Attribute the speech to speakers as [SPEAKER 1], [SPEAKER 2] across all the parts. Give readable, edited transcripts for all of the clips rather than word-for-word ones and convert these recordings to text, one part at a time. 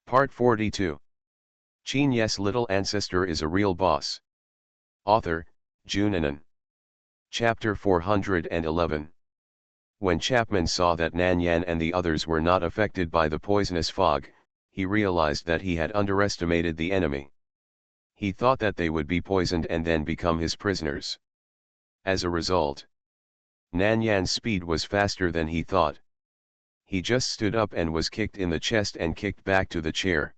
[SPEAKER 1] Part 42. Qin Ye's little ancestor is a real boss. Author, Junanan. Chapter 411. When Chapman saw that Nan Yan and the others were not affected by the poisonous fog, he realized that he had underestimated the enemy. He thought that they would be poisoned and then become his prisoners. As a result, Nan Yan's speed was faster than he thought. He just stood up and was kicked in the chest and kicked back to the chair.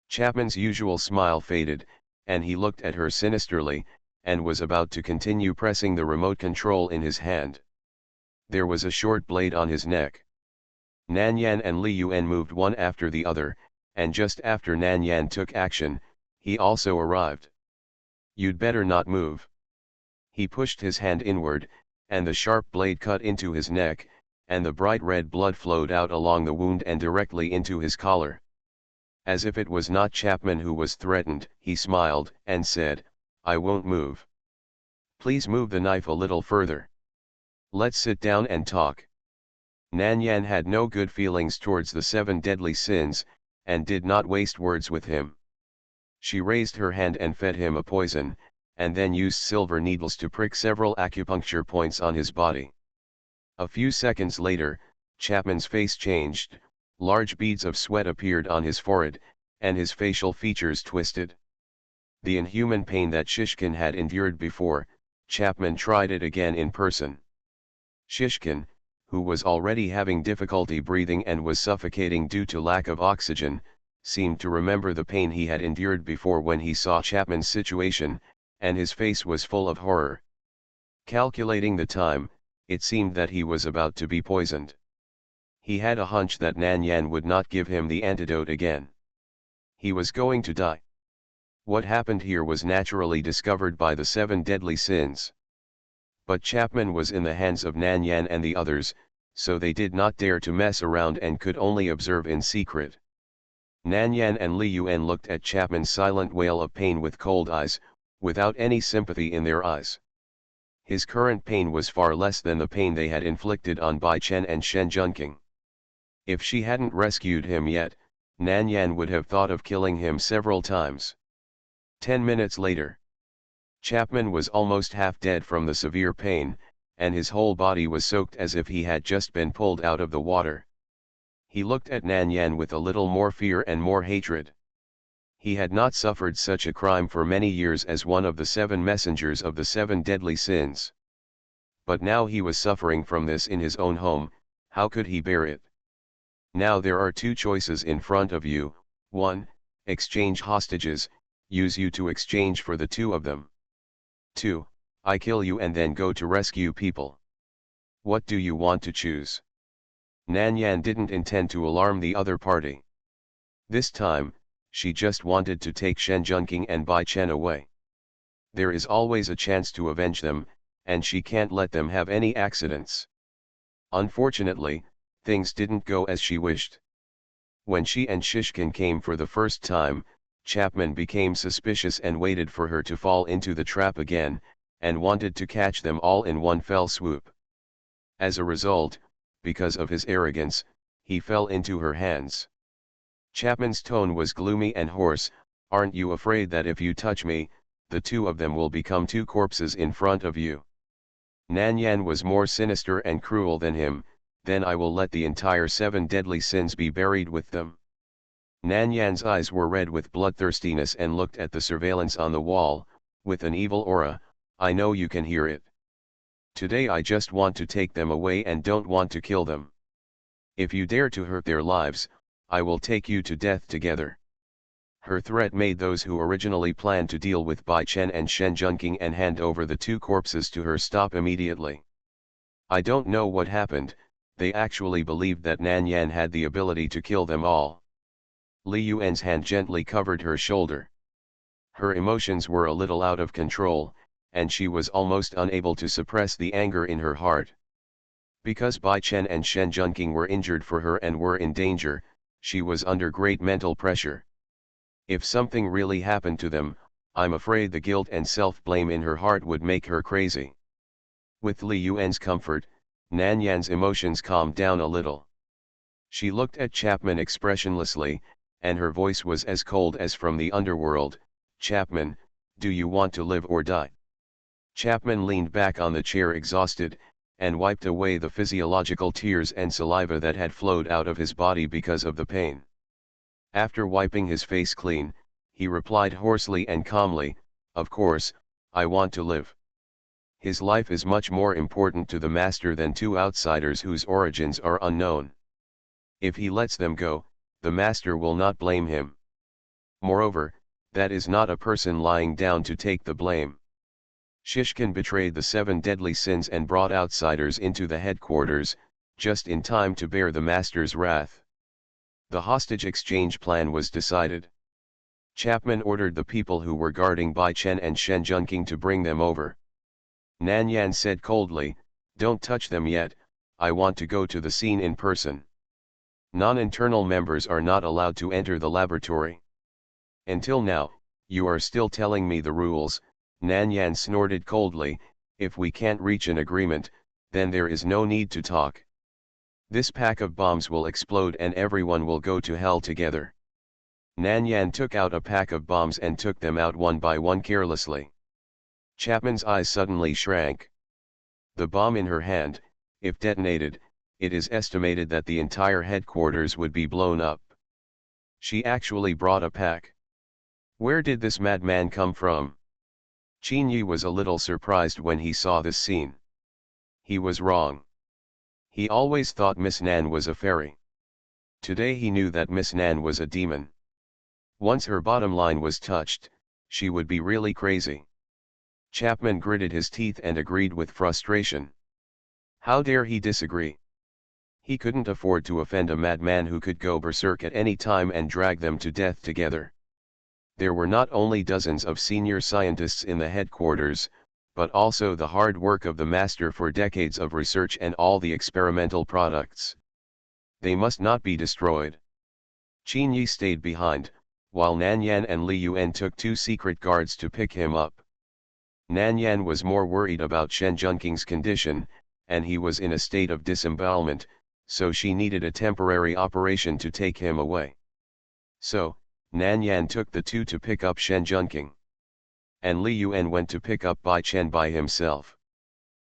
[SPEAKER 1] Chapman's usual smile faded, and he looked at her sinisterly, and was about to continue pressing the remote control in his hand. There was a short blade on his neck. Nan Yan and Li Yuan moved one after the other, and just after Nan Yan took action, he also arrived. "You'd better not move." He pushed his hand inward, and the sharp blade cut into his neck, and the bright red blood flowed out along the wound and directly into his collar. As if it was not Chapman who was threatened, he smiled and said, "I won't move. Please move the knife a little further. Let's sit down and talk." Nan Yan had no good feelings towards the 7 deadly sins, and did not waste words with him. She raised her hand and fed him a poison, and then used silver needles to prick several acupuncture points on his body. A few seconds later, Chapman's face changed, large beads of sweat appeared on his forehead, and his facial features twisted. The inhuman pain that Shishkin had endured before, Chapman tried it again in person. Shishkin, who was already having difficulty breathing and was suffocating due to lack of oxygen, seemed to remember the pain he had endured before when he saw Chapman's situation, and his face was full of horror. Calculating the time, it seemed that he was about to be poisoned. He had a hunch that Nan Yan would not give him the antidote again. He was going to die. What happened here was naturally discovered by the 7 deadly sins. But Chapman was in the hands of Nan Yan and the others, so they did not dare to mess around and could only observe in secret. Nan Yan and Li Yuan looked at Chapman's silent wail of pain with cold eyes, without any sympathy in their eyes. His current pain was far less than the pain they had inflicted on Bai Chen and Shen Junqing. If she hadn't rescued him yet, Nan Yan would have thought of killing him several times. 10 minutes later, Chapman was almost half dead from the severe pain, and his whole body was soaked as if he had just been pulled out of the water. He looked at Nan Yan with a little more fear and more hatred. He had not suffered such a crime for many years as one of the 7 messengers of the 7 deadly sins. But now he was suffering from this in his own home. How could he bear it? Now there are 2 choices in front of you: 1, exchange hostages, use you to exchange for the 2 of them. 2, I kill you and then go to rescue people. What do you want to choose? Nan Yan didn't intend to alarm the other party. This time, she just wanted to take Shen Junqing and Bai Chen away. There is always a chance to avenge them, and she can't let them have any accidents. Unfortunately, things didn't go as she wished. When she and Shishkin came for the first time, Chapman became suspicious and waited for her to fall into the trap again, and wanted to catch them all in one fell swoop. As a result, because of his arrogance, he fell into her hands. Chapman's tone was gloomy and hoarse. "Aren't you afraid that if you touch me, the 2 of them will become 2 corpses in front of you?" Nan Yan was more sinister and cruel than him. "Then I will let the entire 7 deadly sins be buried with them." Nan Yan's eyes were red with bloodthirstiness and looked at the surveillance on the wall, with an evil aura. "I know you can hear it. Today I just want to take them away and don't want to kill them. If you dare to hurt their lives, I will take you to death together." Her threat made those who originally planned to deal with Bai Chen and Shen Junqing and hand over the 2 corpses to her stop immediately. I don't know what happened. They actually believed that Nan Yan had the ability to kill them all. Li Yuan's hand gently covered her shoulder. Her emotions were a little out of control, and she was almost unable to suppress the anger in her heart. Because Bai Chen and Shen Junqing were injured for her and were in danger, she was under great mental pressure. If something really happened to them, I'm afraid the guilt and self-blame in her heart would make her crazy. With Li Yuan's comfort, Nan Yan's emotions calmed down a little. She looked at Chapman expressionlessly, and her voice was as cold as from the underworld. "Chapman, do you want to live or die?" Chapman leaned back on the chair exhausted, and wiped away the physiological tears and saliva that had flowed out of his body because of the pain. After wiping his face clean, he replied hoarsely and calmly, "Of course, I want to live." His life is much more important to the master than two outsiders whose origins are unknown. If he lets them go, the master will not blame him. Moreover, that is not a person lying down to take the blame. Shishkin betrayed the 7 deadly sins and brought outsiders into the headquarters, just in time to bear the master's wrath. The hostage exchange plan was decided. Chapman ordered the people who were guarding Bai Chen and Shen Junqing to bring them over. Nan Yan said coldly, "Don't touch them yet, I want to go to the scene in person. Non-internal members are not allowed to enter the laboratory." "Until now, you are still telling me the rules," Nan Yan snorted coldly. "If we can't reach an agreement, then there is no need to talk. This pack of bombs will explode and everyone will go to hell together." Nan Yan took out a pack of bombs and took them out one by one carelessly. Chapman's eyes suddenly shrank. The bomb in her hand, if detonated, it is estimated that the entire headquarters would be blown up. She actually brought a pack. Where did this madman come from? Qin Ye was a little surprised when he saw this scene. He was wrong. He always thought Miss Nan was a fairy. Today he knew that Miss Nan was a demon. Once her bottom line was touched, she would be really crazy. Chapman gritted his teeth and agreed with frustration. How dare he disagree? He couldn't afford to offend a madman who could go berserk at any time and drag them to death together. There were not only dozens of senior scientists in the headquarters, but also the hard work of the master for decades of research and all the experimental products. They must not be destroyed. Qin Ye stayed behind, while Nan Yan and Li Yuan took 2 secret guards to pick him up. Nan Yan was more worried about Shen Junqing's condition, and he was in a state of disembowelment, so she needed a temporary operation to take him away. So, Nan Yan took the 2 to pick up Shen Junqing. And Li Yuan went to pick up Bai Chen by himself.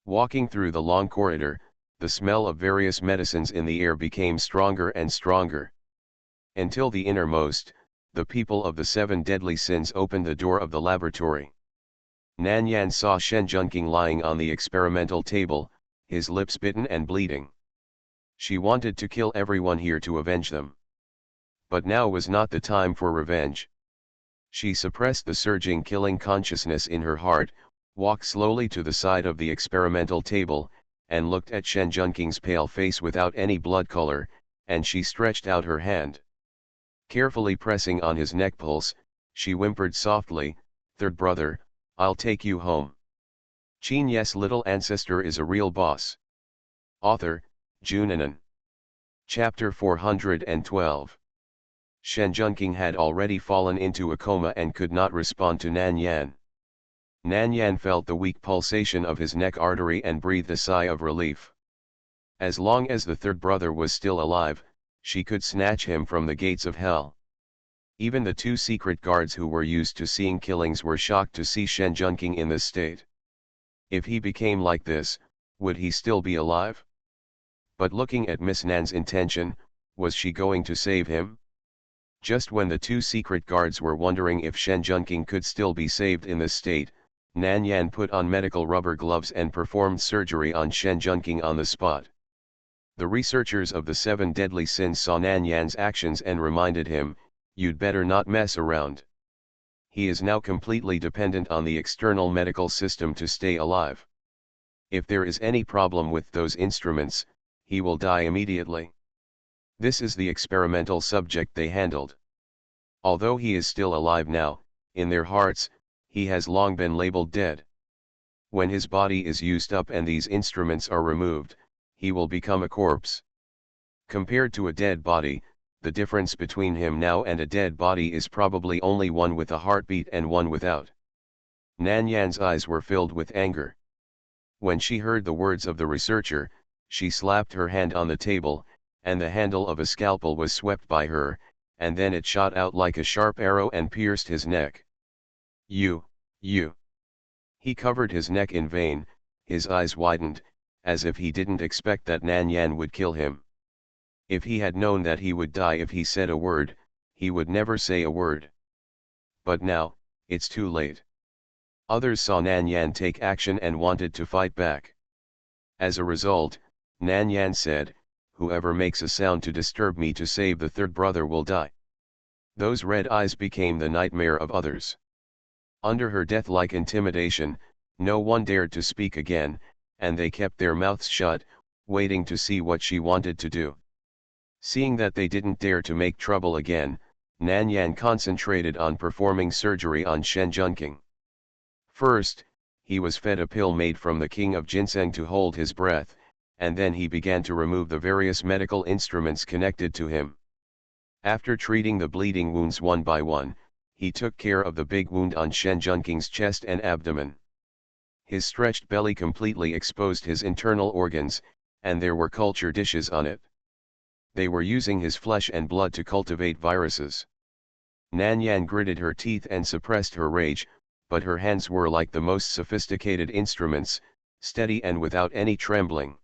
[SPEAKER 1] Walking through the long corridor, the smell of various medicines in the air became stronger and stronger. Until the innermost, the people of the 7 deadly sins opened the door of the laboratory. Nan Yan saw Shen Junqing lying on the experimental table, his lips bitten and bleeding. She wanted to kill everyone here to avenge them. But now was not the time for revenge. She suppressed the surging killing consciousness in her heart, walked slowly to the side of the experimental table, and looked at Shen Junqing's pale face without any blood color, and she stretched out her hand. Carefully pressing on his neck pulse, she whimpered softly, "Third brother, I'll take you home." Qin Ye's little ancestor is a real boss. Author, Junanan. Chapter 412. Shen Junqing had already fallen into a coma and could not respond to Nan Yan. Nan Yan felt the weak pulsation of his neck artery and breathed a sigh of relief. As long as the third brother was still alive, she could snatch him from the gates of hell. Even the 2 secret guards who were used to seeing killings were shocked to see Shen Junqing in this state. If he became like this, would he still be alive? But looking at Miss Nan's intention, was she going to save him? Just when the 2 secret guards were wondering if Shen Junqing could still be saved in this state, Nan Yan put on medical rubber gloves and performed surgery on Shen Junqing on the spot. The researchers of the 7 deadly sins saw Nan Yan's actions and reminded him, "You'd better not mess around. He is now completely dependent on the external medical system to stay alive. If there is any problem with those instruments, he will die immediately." This is the experimental subject they handled. Although he is still alive now, in their hearts, he has long been labeled dead. When his body is used up and these instruments are removed, he will become a corpse. Compared to a dead body, the difference between him now and a dead body is probably only one with a heartbeat and one without. Nan Yan's eyes were filled with anger. When she heard the words of the researcher, she slapped her hand on the table, and the handle of a scalpel was swept by her, and then it shot out like a sharp arrow and pierced his neck. You. He covered his neck in vain, his eyes widened, as if he didn't expect that Nan Yan would kill him. If he had known that he would die if he said a word, he would never say a word. But now, it's too late. Others saw Nan Yan take action and wanted to fight back. As a result, Nan Yan said, "Whoever makes a sound to disturb me to save the third brother will die." Those red eyes became the nightmare of others. Under her death-like intimidation, no one dared to speak again, and they kept their mouths shut, waiting to see what she wanted to do. Seeing that they didn't dare to make trouble again, Nan Yan concentrated on performing surgery on Shen Junqing. First, he was fed a pill made from the king of ginseng to hold his breath, and then he began to remove the various medical instruments connected to him. After treating the bleeding wounds one by one, he took care of the big wound on Shen Junqing's chest and abdomen. His stretched belly completely exposed his internal organs, and there were culture dishes on it. They were using his flesh and blood to cultivate viruses. Nan Yan gritted her teeth and suppressed her rage, but her hands were like the most sophisticated instruments, steady and without any trembling.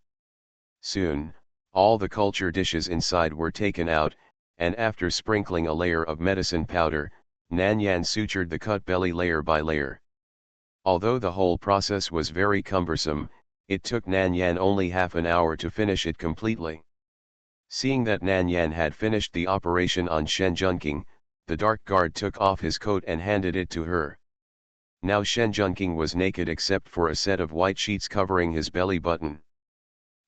[SPEAKER 1] Soon, all the culture dishes inside were taken out, and after sprinkling a layer of medicine powder, Nan Yan sutured the cut belly layer by layer. Although the whole process was very cumbersome, it took Nan Yan only half an hour to finish it completely. Seeing that Nan Yan had finished the operation on Shen Junqing, the dark guard took off his coat and handed it to her. Now Shen Junqing was naked except for a set of white sheets covering his belly button.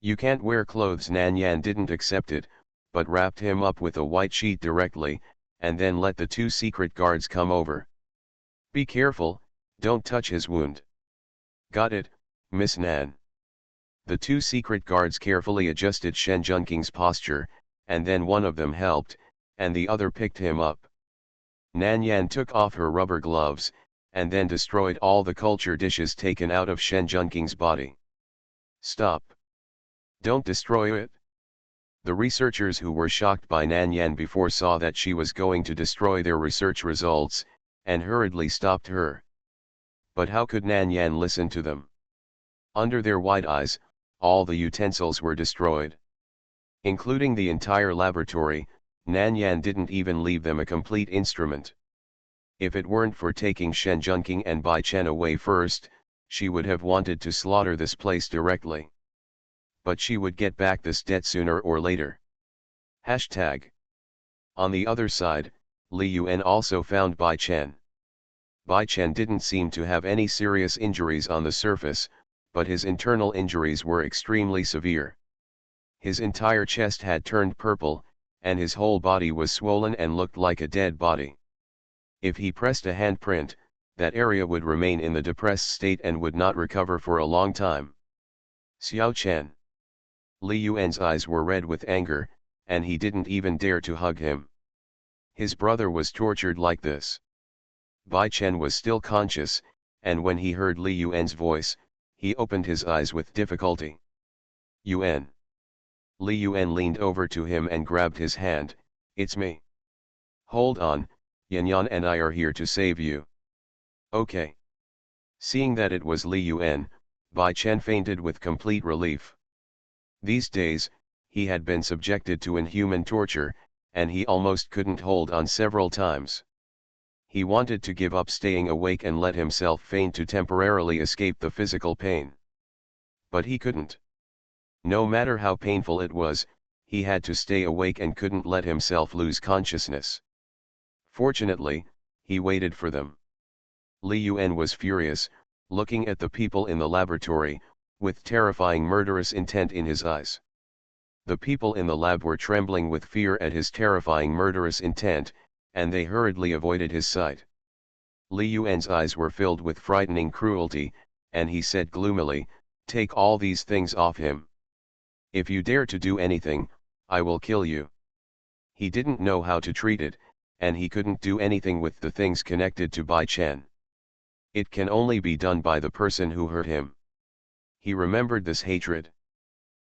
[SPEAKER 1] "You can't wear clothes." Nan Yan didn't accept it, but wrapped him up with a white sheet directly, and then let the two secret guards come over. "Be careful, don't touch his wound." "Got it, Miss Nan." The two secret guards carefully adjusted Shen Junqing's posture, and then one of them helped, and the other picked him up. Nan Yan took off her rubber gloves, and then destroyed all the culture dishes taken out of Shen Junqing's body. "Stop! Don't destroy it." The researchers who were shocked by Nan Yan before saw that she was going to destroy their research results, and hurriedly stopped her. But how could Nan Yan listen to them? Under their wide eyes, all the utensils were destroyed. Including the entire laboratory, Nan Yan didn't even leave them a complete instrument. If it weren't for taking Shen Junqing and Bai Chen away first, she would have wanted to slaughter this place directly. But she would get back this debt sooner or later. #. On the other side, Li Yuan also found Bai Chen. Bai Chen didn't seem to have any serious injuries on the surface, but his internal injuries were extremely severe. His entire chest had turned purple, and his whole body was swollen and looked like a dead body. If he pressed a handprint, that area would remain in the depressed state and would not recover for a long time. "Xiao Chen." Li Yuan's eyes were red with anger, and he didn't even dare to hug him. His brother was tortured like this. Bai Chen was still conscious, and when he heard Li Yuan's voice, he opened his eyes with difficulty. "Yuan." Li Yuan leaned over to him and grabbed his hand. "It's me." "Hold on, Yan and I are here to save you." "Okay." Seeing that it was Li Yuan, Bai Chen fainted with complete relief. These days, he had been subjected to inhuman torture, and he almost couldn't hold on several times. He wanted to give up staying awake and let himself faint to temporarily escape the physical pain. But he couldn't. No matter how painful it was, he had to stay awake and couldn't let himself lose consciousness. Fortunately, he waited for them. Li Yuan was furious, looking at the people in the laboratory, with terrifying murderous intent in his eyes. The people in the lab were trembling with fear at his terrifying murderous intent, and they hurriedly avoided his sight. Li Yuan's eyes were filled with frightening cruelty, and he said gloomily, "Take all these things off him. If you dare to do anything, I will kill you." He didn't know how to treat it, and he couldn't do anything with the things connected to Bai Chen. It can only be done by the person who hurt him. He remembered this hatred.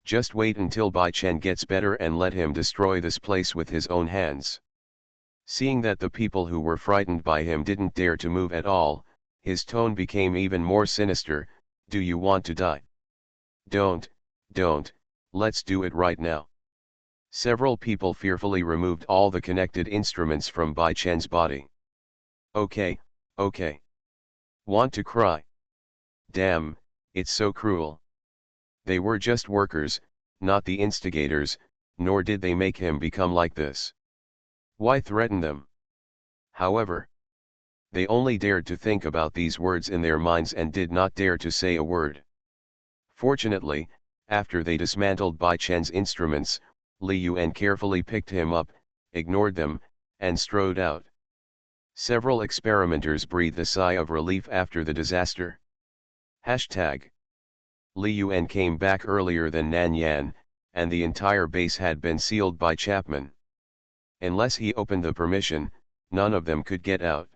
[SPEAKER 1] Just wait until Bai Chen gets better and let him destroy this place with his own hands. Seeing that the people who were frightened by him didn't dare to move at all, his tone became even more sinister. Do you want to die? Don't, let's do it right now. Several people fearfully removed all the connected instruments from Bai Chen's body. Okay. Want to cry? Damn, it's so cruel. They were just workers, not the instigators, nor did they make him become like this. Why threaten them? However, they only dared to think about these words in their minds and did not dare to say a word. Fortunately, after they dismantled Bai Chen's instruments, Li Yuan carefully picked him up, ignored them, and strode out. Several experimenters breathed a sigh of relief after the disaster. Hashtag. Li Yuan came back earlier than Nan Yan, and the entire base had been sealed by Chapman. Unless he opened the permission, none of them could get out.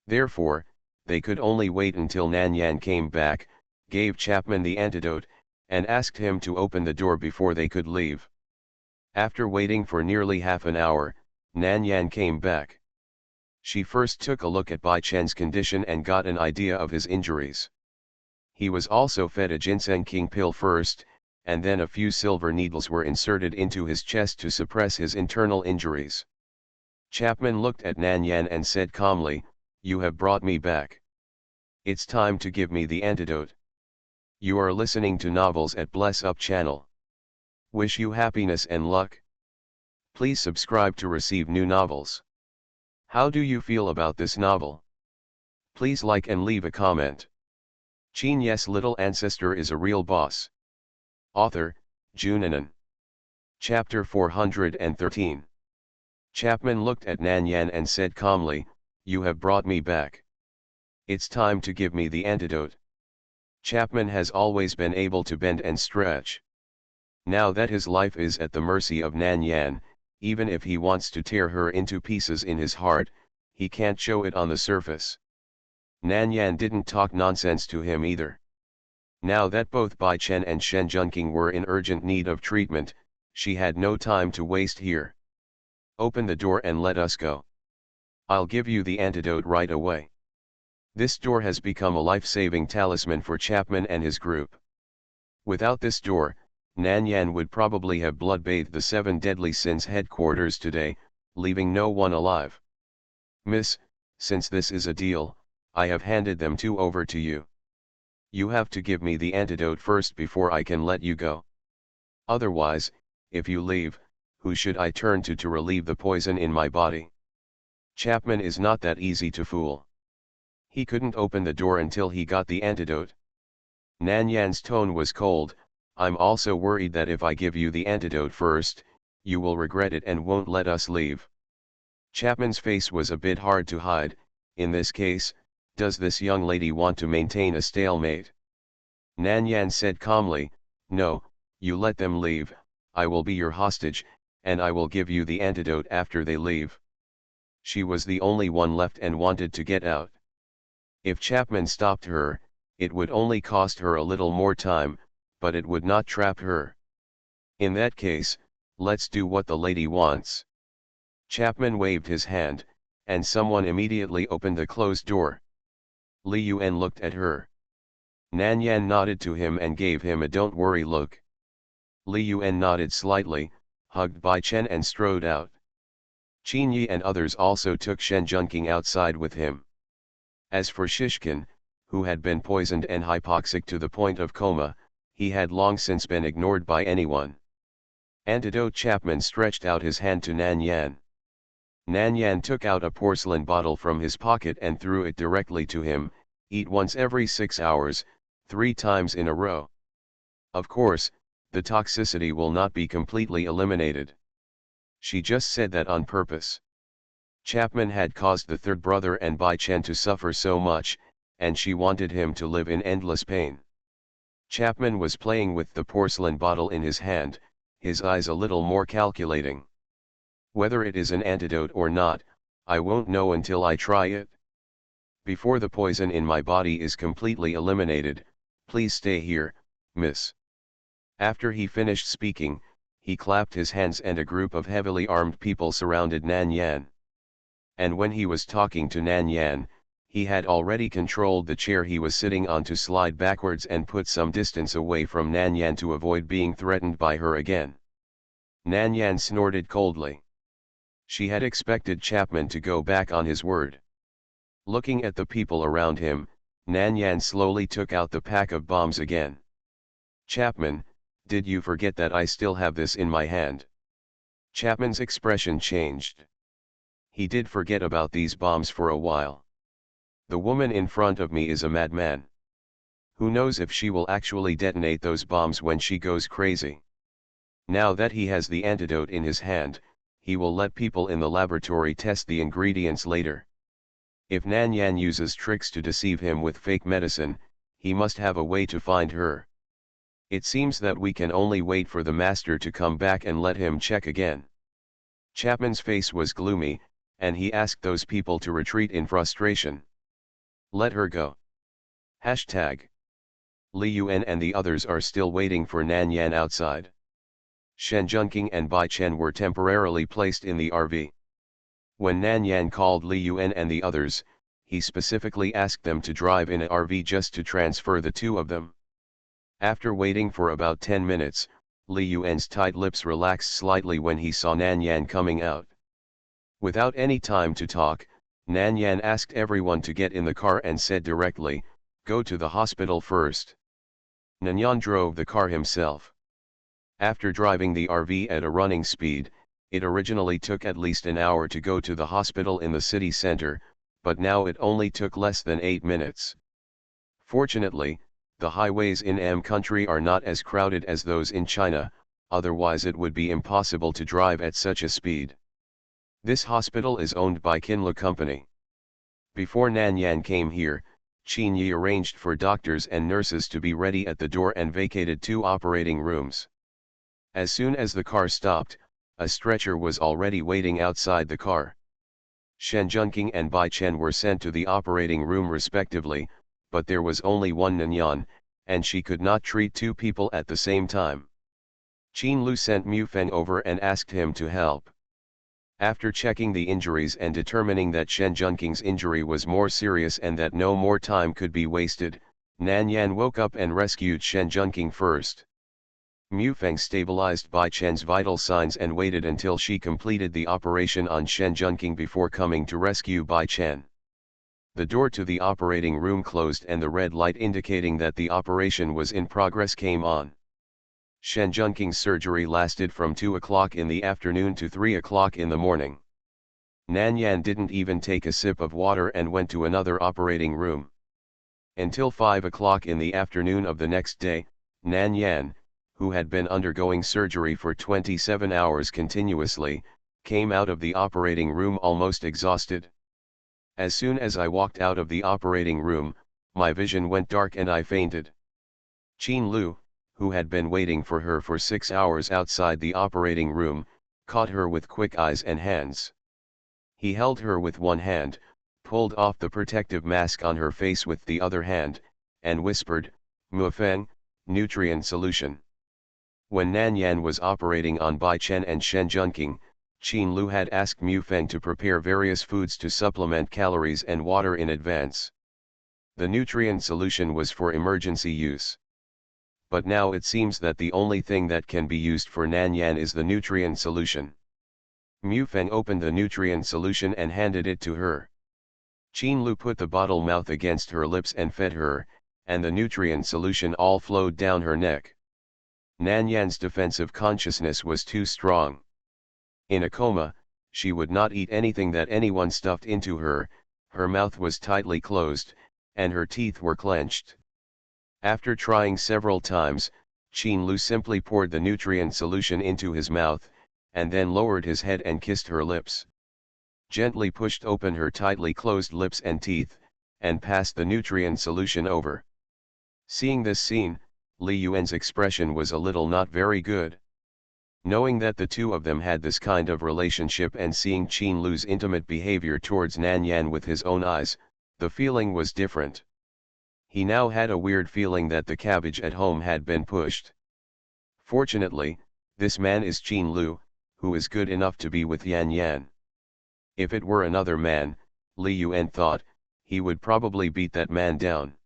[SPEAKER 1] Therefore, they could only wait until Nan Yan came back, gave Chapman the antidote, and asked him to open the door before they could leave. After waiting for nearly half an hour, Nan Yan came back. She first took a look at Bai Chen's condition and got an idea of his injuries. He was also fed a ginseng king pill first, and then a few silver needles were inserted into his chest to suppress his internal injuries. Chapman looked at Nan Yan and said calmly, "You have brought me back. It's time to give me the antidote." You are listening to novels at Bless Up channel. Wish you happiness and luck. Please subscribe to receive new novels. How do you feel about this novel? Please like and leave a comment. Qin Ye's little ancestor is a real boss. Author, Junanan. Chapter 413. Chapman looked at Nan Yan and said calmly, "You have brought me back. It's time to give me the antidote." Chapman has always been able to bend and stretch. Now that his life is at the mercy of Nan Yan, even if he wants to tear her into pieces in his heart, he can't show it on the surface. Nan Yan didn't talk nonsense to him either. Now that both Bai Chen and Shen Junqing were in urgent need of treatment, she had no time to waste here. "Open the door and let us go. I'll give you the antidote right away." This door has become a life-saving talisman for Chapman and his group. Without this door, Nan Yan would probably have blood-bathed the 7 deadly sins headquarters today, leaving no one alive. "Miss, since this is a deal, I have handed them 2 over to you. You have to give me the antidote first before I can let you go. Otherwise, if you leave, who should I turn to relieve the poison in my body?" Chapman is not that easy to fool. He couldn't open the door until he got the antidote. Nan Yan's tone was cold. "I'm also worried that if I give you the antidote first, you will regret it and won't let us leave." Chapman's face was a bit hard to hide. In this case, does this young lady want to maintain a stalemate? Nan Yan said calmly, "No, you let them leave, I will be your hostage, and I will give you the antidote after they leave." She was the only one left and wanted to get out. If Chapman stopped her, it would only cost her a little more time, but it would not trap her. In that case, let's do what the lady wants. Chapman waved his hand, and someone immediately opened the closed door. Li Yuan looked at her. Nan Yan nodded to him and gave him a "don't worry" look. Li Yuan nodded slightly, hugged Bai Chen and strode out. Qin Ye and others also took Shen Junqing outside with him. As for Shishkin, who had been poisoned and hypoxic to the point of coma, he had long since been ignored by anyone. Antidote. Chapman stretched out his hand to Nan Yan. Nan Yan took out a porcelain bottle from his pocket and threw it directly to him. "Eat once every 6 hours, 3 times in a row. Of course, the toxicity will not be completely eliminated." She just said that on purpose. Chapman had caused the third brother and Bai Chen to suffer so much, and she wanted him to live in endless pain. Chapman was playing with the porcelain bottle in his hand, his eyes a little more calculating. "Whether it is an antidote or not, I won't know until I try it. Before the poison in my body is completely eliminated, please stay here, miss." After he finished speaking, he clapped his hands and a group of heavily armed people surrounded Nan Yan. and when he was talking to Nan Yan, he had already controlled the chair he was sitting on to slide backwards and put some distance away from Nan Yan to avoid being threatened by her again. Nan Yan snorted coldly. She had expected Chapman to go back on his word. Looking at the people around him, Nan Yan slowly took out the pack of bombs again. "Chapman, did you forget that I still have this in my hand?" Chapman's expression changed. He did forget about these bombs for a while. The woman in front of me is a madman. Who knows if she will actually detonate those bombs when she goes crazy. Now that he has the antidote in his hand, he will let people in the laboratory test the ingredients later. If Nan Yan uses tricks to deceive him with fake medicine, he must have a way to find her. It seems that we can only wait for the master to come back and let him check again. Chapman's face was gloomy, and he asked those people to retreat in frustration. "Let her go." Hashtag. Li Yuan and the others are still waiting for Nan Yan outside. Shen Junqing and Bai Chen were temporarily placed in the RV. When Nan Yan called Li Yuan and the others, he specifically asked them to drive in an RV just to transfer the two of them. After waiting for about 10 minutes, Li Yuan's tight lips relaxed slightly when he saw Nan Yan coming out. Without any time to talk, Nan Yan asked everyone to get in the car and said directly, "Go to the hospital first." Nan Yan drove the car himself. After driving the RV at a running speed, it originally took at least an hour to go to the hospital in the city center, but now it only took less than 8 minutes. Fortunately, the highways in M country are not as crowded as those in China, otherwise it would be impossible to drive at such a speed. This hospital is owned by Qin Ye Company. Before Nan Yan came here, Qin Ye arranged for doctors and nurses to be ready at the door and vacated 2 operating rooms. As soon as the car stopped, a stretcher was already waiting outside the car. Shen Junqing and Bai Chen were sent to the operating room respectively, but there was only one Nan Yan, and she could not treat 2 people at the same time. Qin Lu sent Mu Feng over and asked him to help. After checking the injuries and determining that Shen Junqing's injury was more serious and that no more time could be wasted, Nan Yan woke up and rescued Shen Junqing first. Mu Feng stabilized Bai Chen's vital signs and waited until she completed the operation on Shen Junqing before coming to rescue Bai Chen. The door to the operating room closed and the red light indicating that the operation was in progress came on. Shen Junqing's surgery lasted from 2 o'clock in the afternoon to 3 o'clock in the morning. Nan Yan didn't even take a sip of water and went to another operating room. Until 5 o'clock in the afternoon of the next day, Nan Yan, who had been undergoing surgery for 27 hours continuously, came out of the operating room almost exhausted. As soon as I walked out of the operating room, my vision went dark and I fainted. Qin Lu, who had been waiting for her for 6 hours outside the operating room, caught her with quick eyes and hands. He held her with one hand, pulled off the protective mask on her face with the other hand, and whispered, "Mu Feng, nutrient solution." When Nan Yan was operating on Bai Chen and Shen Junqing, Qin Lu had asked Mu Feng to prepare various foods to supplement calories and water in advance. The nutrient solution was for emergency use. But now it seems that the only thing that can be used for Nan Yan is the nutrient solution. Mu Feng opened the nutrient solution and handed it to her. Qin Lu put the bottle mouth against her lips and fed her, and the nutrient solution all flowed down her neck. Nan Yan's defensive consciousness was too strong. In a coma, she would not eat anything that anyone stuffed into her, her mouth was tightly closed, and her teeth were clenched. After trying several times, Qin Lu simply poured the nutrient solution into his mouth, and then lowered his head and kissed her lips. Gently pushed open her tightly closed lips and teeth, and passed the nutrient solution over. Seeing this scene, Li Yuan's expression was a little not very good. Knowing that the two of them had this kind of relationship and seeing Qin Lu's intimate behavior towards Nan Yan with his own eyes, the feeling was different. He now had a weird feeling that the cabbage at home had been pushed. Fortunately, this man is Qin Lu, who is good enough to be with Yan Yan. If it were another man, Li Yuan thought, he would probably beat that man down.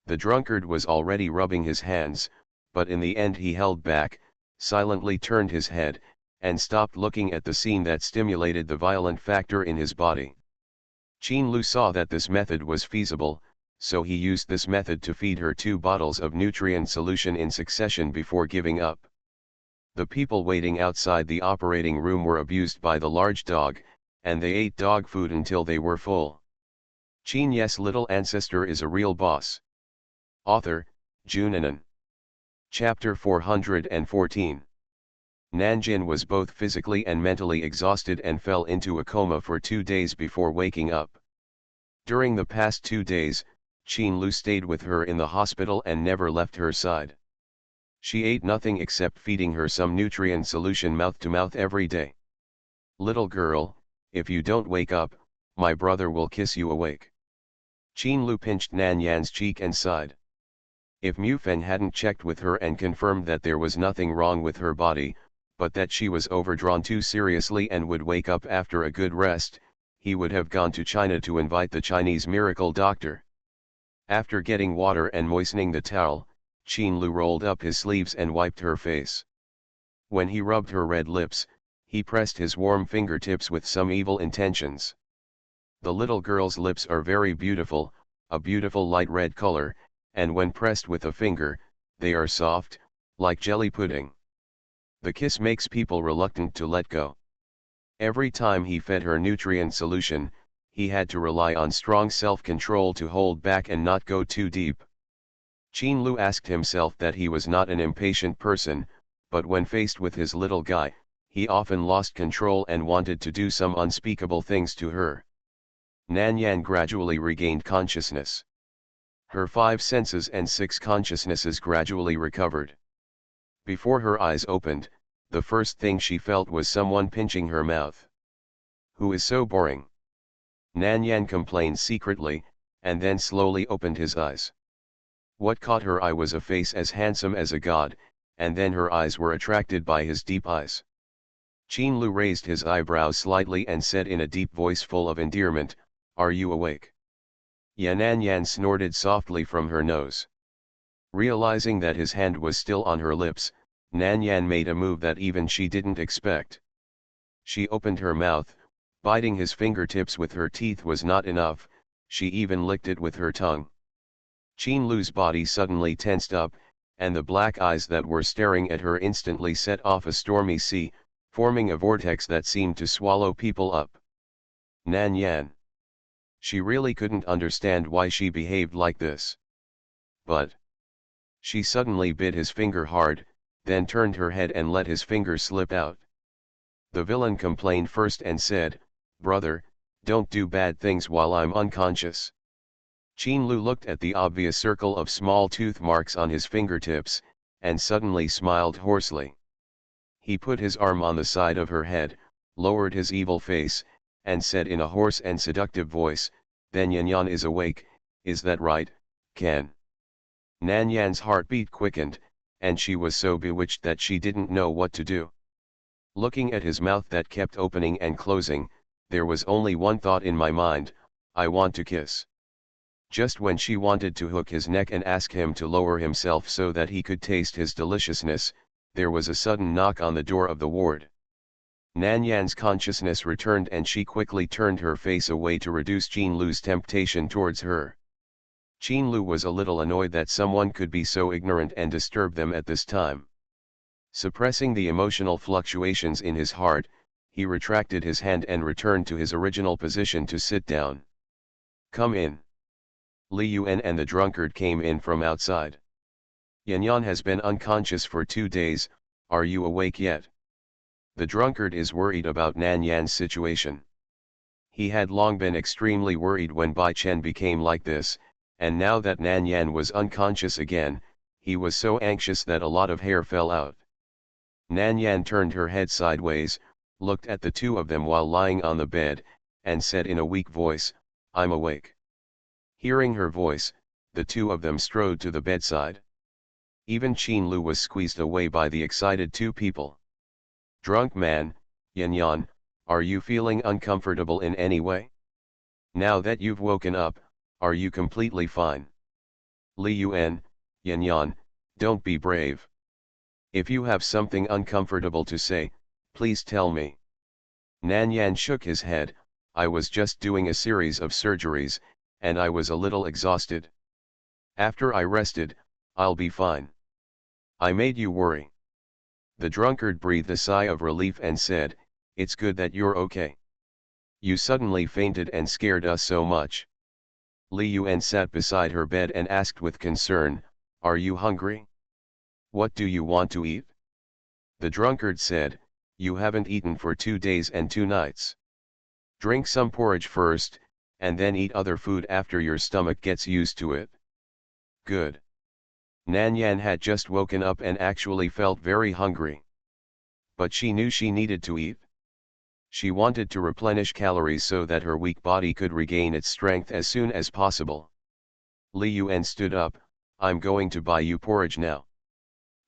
[SPEAKER 1] The drunkard was already rubbing his hands, but in the end he held back, silently turned his head, and stopped looking at the scene that stimulated the violent factor in his body. Qin Lu saw that this method was feasible, so he used this method to feed her 2 bottles of nutrient solution in succession before giving up. The people waiting outside the operating room were abused by the large dog, and they ate dog food until they were full. Qin Ye's little ancestor is a real boss. Author, Junanan. Chapter 414. Nanjin was both physically and mentally exhausted and fell into a coma for 2 days before waking up. During the past 2 days, Qin Lu stayed with her in the hospital and never left her side. She ate nothing except feeding her some nutrient solution mouth to mouth every day. "Little girl, if you don't wake up, my brother will kiss you awake." Qin Lu pinched Nan Yan's cheek and sighed. If Mu Feng hadn't checked with her and confirmed that there was nothing wrong with her body, but that she was overdrawn too seriously and would wake up after a good rest, he would have gone to China to invite the Chinese miracle doctor. After getting water and moistening the towel, Qin Lu rolled up his sleeves and wiped her face. When he rubbed her red lips, he pressed his warm fingertips with some evil intentions. The little girl's lips are very beautiful, a beautiful light red color, and when pressed with a finger, they are soft, like jelly pudding. The kiss makes people reluctant to let go. Every time he fed her nutrient solution, he had to rely on strong self-control to hold back and not go too deep. Qin Lu asked himself that he was not an impatient person, but when faced with his little guy, he often lost control and wanted to do some unspeakable things to her. Nan Yan gradually regained consciousness. Her 5 senses and 6 consciousnesses gradually recovered. Before her eyes opened, the first thing she felt was someone pinching her mouth. "Who is so boring?" Nan Yan complained secretly, and then slowly opened his eyes. What caught her eye was a face as handsome as a god, and then her eyes were attracted by his deep eyes. Qin Lu raised his eyebrows slightly and said in a deep voice full of endearment, "Are you awake?" Nan Yan snorted softly from her nose. Realizing that his hand was still on her lips, Nan Yan made a move that even she didn't expect. She opened her mouth, biting his fingertips with her teeth was not enough, she even licked it with her tongue. Qin Lu's body suddenly tensed up, and the black eyes that were staring at her instantly set off a stormy sea, forming a vortex that seemed to swallow people up. Nan Yan. She really couldn't understand why she behaved like this. But she suddenly bit his finger hard, then turned her head and let his finger slip out. The villain complained first and said, "Brother, don't do bad things while I'm unconscious." Qin Lu looked at the obvious circle of small tooth marks on his fingertips, and suddenly smiled hoarsely. He put his arm on the side of her head, lowered his evil face, and said in a hoarse and seductive voice, "Then Yan is awake, is that right, Ken?" Nan Yan's heartbeat quickened, and she was so bewitched that she didn't know what to do. Looking at his mouth that kept opening and closing, there was only one thought in my mind, I want to kiss. Just when she wanted to hook his neck and ask him to lower himself so that he could taste his deliciousness, there was a sudden knock on the door of the ward. Nan Yan's consciousness returned and she quickly turned her face away to reduce Qin Lu's temptation towards her. Qin Lu was a little annoyed that someone could be so ignorant and disturb them at this time. Suppressing the emotional fluctuations in his heart, he retracted his hand and returned to his original position to sit down. "Come in." Li Yuan and the drunkard came in from outside. "Yan has been unconscious for 2 days, are you awake yet?" The drunkard is worried about Nan Yan's situation. He had long been extremely worried when Bai Chen became like this, and now that Nan Yan was unconscious again, he was so anxious that a lot of hair fell out. Nan Yan turned her head sideways, looked at the 2 of them while lying on the bed, and said in a weak voice, "I'm awake." Hearing her voice, the 2 of them strode to the bedside. Even Qin Lu was squeezed away by the excited 2 people. "Drunk man, Yan, Are you feeling uncomfortable in any way? Now that you've woken up, are you completely fine? Li Yuan, Yan Yan, don't be brave. If you have something uncomfortable to say, please tell me. Nan Yan shook his head. I was just doing a series of surgeries, and I was a little exhausted. After I rested, I'll be fine. I made you worry. The drunkard breathed a sigh of relief and said, it's good that you're okay. You suddenly fainted and scared us so much. Li Yuan sat beside her bed and asked with concern, are you hungry? What do you want to eat? The drunkard said, you haven't eaten for 2 days and 2 nights. Drink some porridge first, and then eat other food after your stomach gets used to it. Good. Nan Yan had just woken up and actually felt very hungry. But she knew she needed to eat. She wanted to replenish calories so that her weak body could regain its strength as soon as possible. Li Yuan stood up, I'm going to buy you porridge now.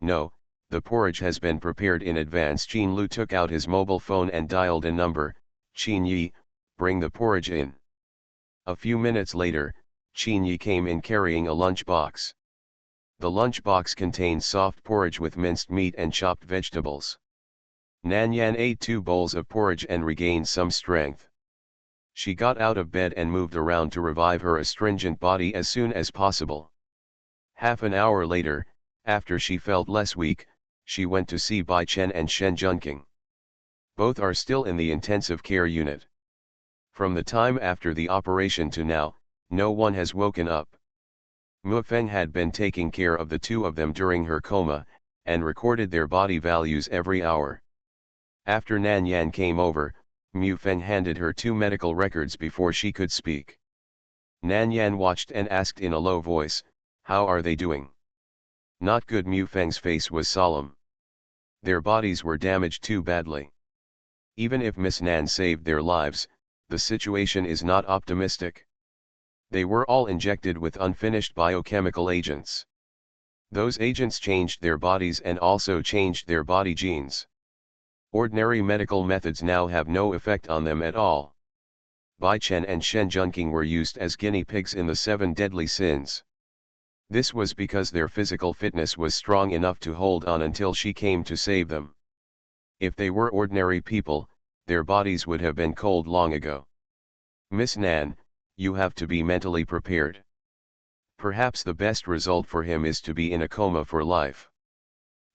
[SPEAKER 1] No, the porridge has been prepared in advance. Qin Lu took out his mobile phone and dialed a number, Qin Ye, bring the porridge in. A few minutes later, Qin Ye came in carrying a lunch box. The lunch box contained soft porridge with minced meat and chopped vegetables. Nan Yan ate 2 bowls of porridge and regained some strength. She got out of bed and moved around to revive her astringent body as soon as possible. Half an hour later, after she felt less weak, she went to see Bai Chen and Shen Junqing. Both are still in the intensive care unit. From the time after the operation to now, no one has woken up. Mu Feng had been taking care of the 2 of them during her coma, and recorded their body values every hour. After Nan Yan came over, Mu Feng handed her 2 medical records before she could speak. Nan Yan watched and asked in a low voice, how are they doing? Not good. Mu Feng's face was solemn. Their bodies were damaged too badly. Even if Miss Nan saved their lives, the situation is not optimistic. They were all injected with unfinished biochemical agents. Those agents changed their bodies and also changed their body genes. Ordinary medical methods now have no effect on them at all. Bai Chen and Shen Junqing were used as guinea pigs in the 7 deadly sins. This was because their physical fitness was strong enough to hold on until she came to save them. If they were ordinary people, their bodies would have been cold long ago. Miss Nan, you have to be mentally prepared. Perhaps the best result for him is to be in a coma for life.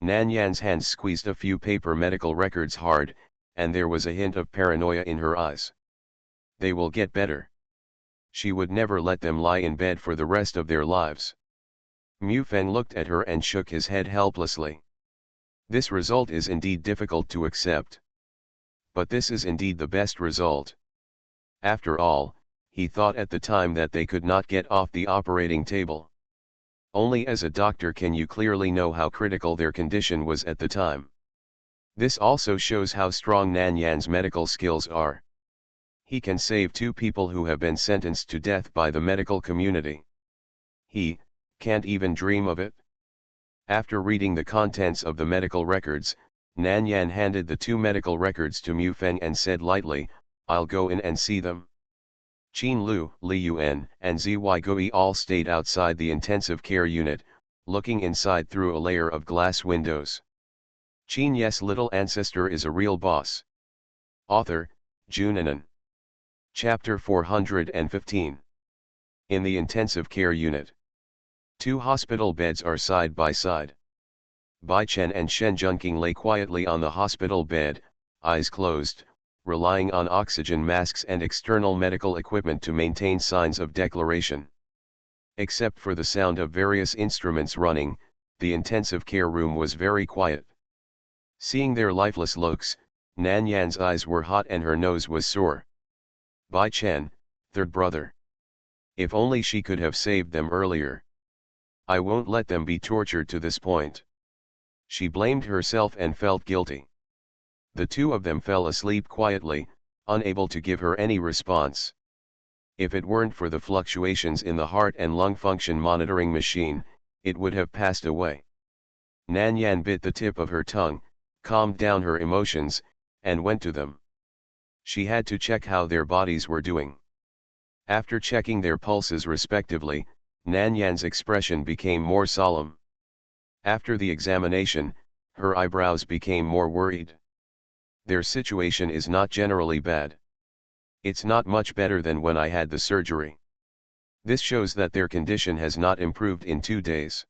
[SPEAKER 1] Nan Yan's hands squeezed a few paper medical records hard, and there was a hint of paranoia in her eyes. They will get better. She would never let them lie in bed for the rest of their lives. Mu Feng looked at her and shook his head helplessly. This result is indeed difficult to accept. But this is indeed the best result. After all, he thought at the time that they could not get off the operating table. Only as a doctor can you clearly know how critical their condition was at the time. This also shows how strong Nan Yan's medical skills are. He can save 2 people who have been sentenced to death by the medical community. He can't even dream of it. After reading the contents of the medical records, Nan Yan handed the 2 medical records to Mu Feng and said lightly, I'll go in and see them. Qin Lu, Li Yuan, and Zy Gui all stayed outside the intensive care unit, looking inside through a layer of glass windows. Qin Ye's little ancestor is a real boss. Author, Junanan. Chapter 415. In the intensive care unit. 2 hospital beds are side by side. Bai Chen and Shen Junqing lay quietly on the hospital bed, eyes closed, relying on oxygen masks and external medical equipment to maintain signs of declaration. Except for the sound of various instruments running, the intensive care room was very quiet. Seeing their lifeless looks, Nan Yan's eyes were hot and her nose was sore. Bai Chen, 3rd brother. If only she could have saved them earlier. I won't let them be tortured to this point. She blamed herself and felt guilty. The 2 of them fell asleep quietly, unable to give her any response. If it weren't for the fluctuations in the heart and lung function monitoring machine, it would have passed away. Nan Yan bit the tip of her tongue, calmed down her emotions, and went to them. She had to check how their bodies were doing. After checking their pulses respectively, Nan Yan's expression became more solemn. After the examination, her eyebrows became more worried. Their situation is not generally bad. It's not much better than when I had the surgery. This shows that their condition has not improved in 2 days.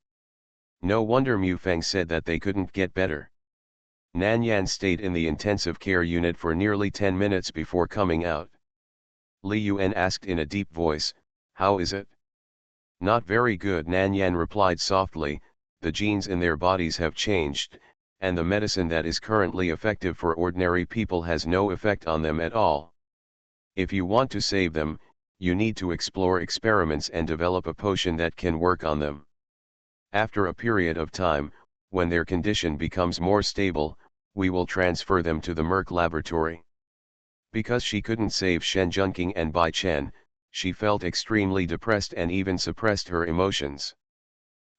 [SPEAKER 1] No wonder Mu Feng said that they couldn't get better. Nan Yan stayed in the intensive care unit for nearly 10 minutes before coming out. Li Yuan asked in a deep voice, "How is it?" "Not very good," Nan Yan replied softly. "The genes in their bodies have changed, and the medicine that is currently effective for ordinary people has no effect on them at all. If you want to save them, you need to explore experiments and develop a potion that can work on them. After a period of time, when their condition becomes more stable, we will transfer them to the Merck laboratory." Because she couldn't save Shen Junqing and Bai Chen, she felt extremely depressed and even suppressed her emotions.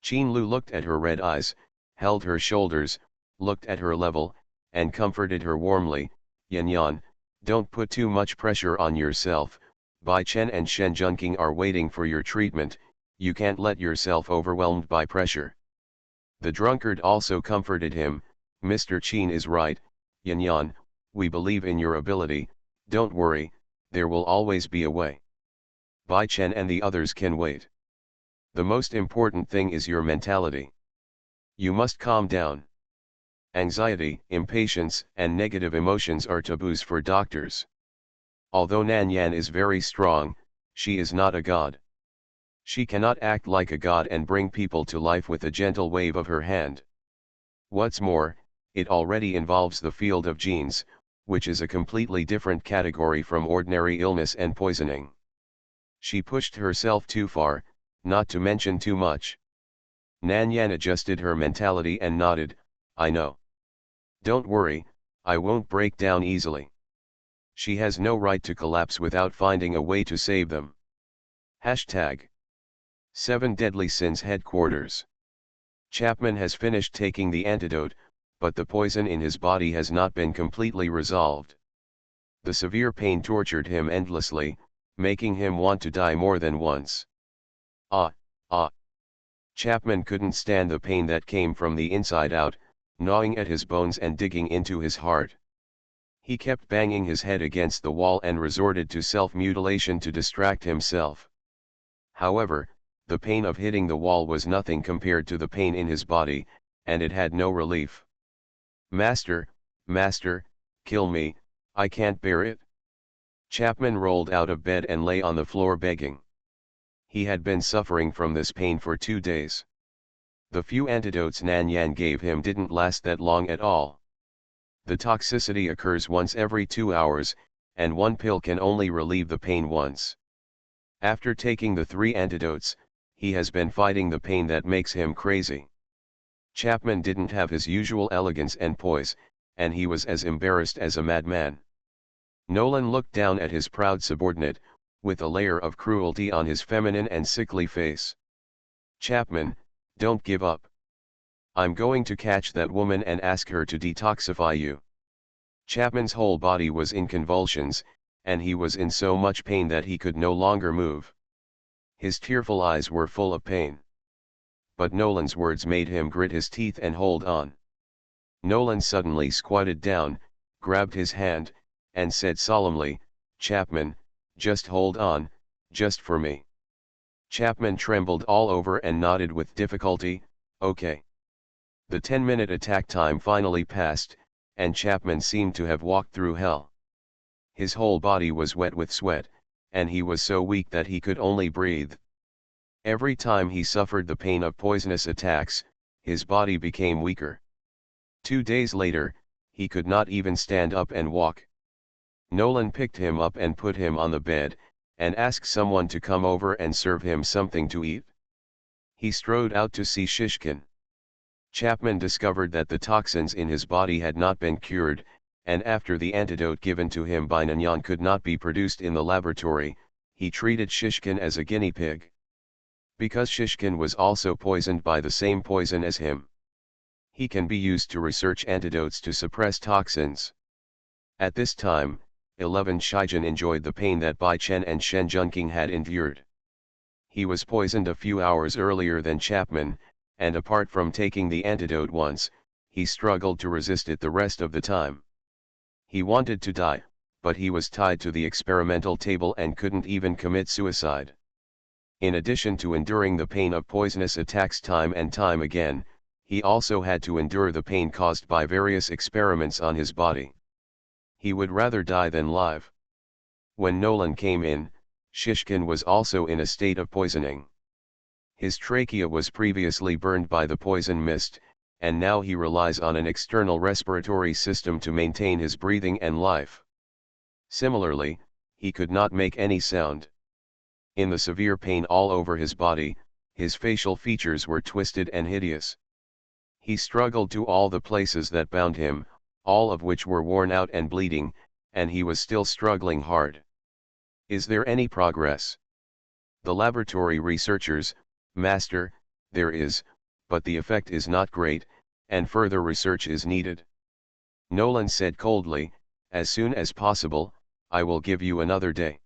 [SPEAKER 1] Qin Lu looked at her red eyes, held her shoulders, looked at her level, and comforted her warmly. "Yan Yan, don't put too much pressure on yourself. Bai Chen and Shen Junqing are waiting for your treatment. You can't let yourself overwhelmed by pressure." The drunkard also comforted him. "Mr. Qin is right, Yan Yan, we believe in your ability, don't worry, there will always be a way. Bai Chen and the others can wait. The most important thing is your mentality. You must calm down. Anxiety, impatience, and negative emotions are taboos for doctors. Although Nan Yan is very strong, she is not a god. She cannot act like a god and bring people to life with a gentle wave of her hand. What's more, it already involves the field of genes, which is a completely different category from ordinary illness and poisoning. She pushed herself too far, not to mention too much." Nan Yan adjusted her mentality and nodded, "I know. Don't worry, I won't break down easily. She has no right to collapse without finding a way to save them." Hashtag 7 Deadly Sins Headquarters. Chapman has finished taking the antidote, but the poison in his body has not been completely resolved. The severe pain tortured him endlessly, making him want to die more than once. Ah. Chapman couldn't stand the pain that came from the inside out, gnawing at his bones and digging into his heart. He kept banging his head against the wall and resorted to self-mutilation to distract himself. However, the pain of hitting the wall was nothing compared to the pain in his body, and it had no relief. Master, kill me, I can't bear it." Chapman rolled out of bed and lay on the floor begging. He had been suffering from this pain for 2 days. The few antidotes Nan Yan gave him didn't last that long at all. The toxicity occurs once every 2 hours, and one pill can only relieve the pain once. After taking the 3 antidotes, he has been fighting the pain that makes him crazy. Chapman didn't have his usual elegance and poise, and he was as embarrassed as a madman. Nolan looked down at his proud subordinate, with a layer of cruelty on his feminine and sickly face. "Chapman, don't give up. I'm going to catch that woman and ask her to detoxify you." Chapman's whole body was in convulsions, and he was in so much pain that he could no longer move. His tearful eyes were full of pain. But Nolan's words made him grit his teeth and hold on. Nolan suddenly squatted down, grabbed his hand, and said solemnly, "Chapman, just hold on, just for me." Chapman trembled all over and nodded with difficulty, "Okay." The 10-minute attack time finally passed, and Chapman seemed to have walked through hell. His whole body was wet with sweat, and he was so weak that he could only breathe. Every time he suffered the pain of poisonous attacks, his body became weaker. 2 days later, he could not even stand up and walk. Nolan picked him up and put him on the bed, and asked someone to come over and serve him something to eat. He strode out to see Shishkin. Chapman discovered that the toxins in his body had not been cured, and after the antidote given to him by Nanyan could not be produced in the laboratory, he treated Shishkin as a guinea pig. Because Shishkin was also poisoned by the same poison as him, he can be used to research antidotes to suppress toxins. At this time, 11 Shijin enjoyed the pain that Bai Chen and Shen Junqing had endured. He was poisoned a few hours earlier than Chapman, and apart from taking the antidote once, he struggled to resist it the rest of the time. He wanted to die, but he was tied to the experimental table and couldn't even commit suicide. In addition to enduring the pain of poisonous attacks time and time again, he also had to endure the pain caused by various experiments on his body. He would rather die than live. When Nolan came in, Shishkin was also in a state of poisoning. His trachea was previously burned by the poison mist, and now he relies on an external respiratory system to maintain his breathing and life. Similarly, he could not make any sound. In the severe pain all over his body, his facial features were twisted and hideous. He struggled to all the places that bound him, all of which were worn out and bleeding, and he was still struggling hard. Is there any progress? The laboratory researchers, Master, there is, but the effect is not great, and further research is needed. Nolan said coldly, as soon as possible, I will give you another day.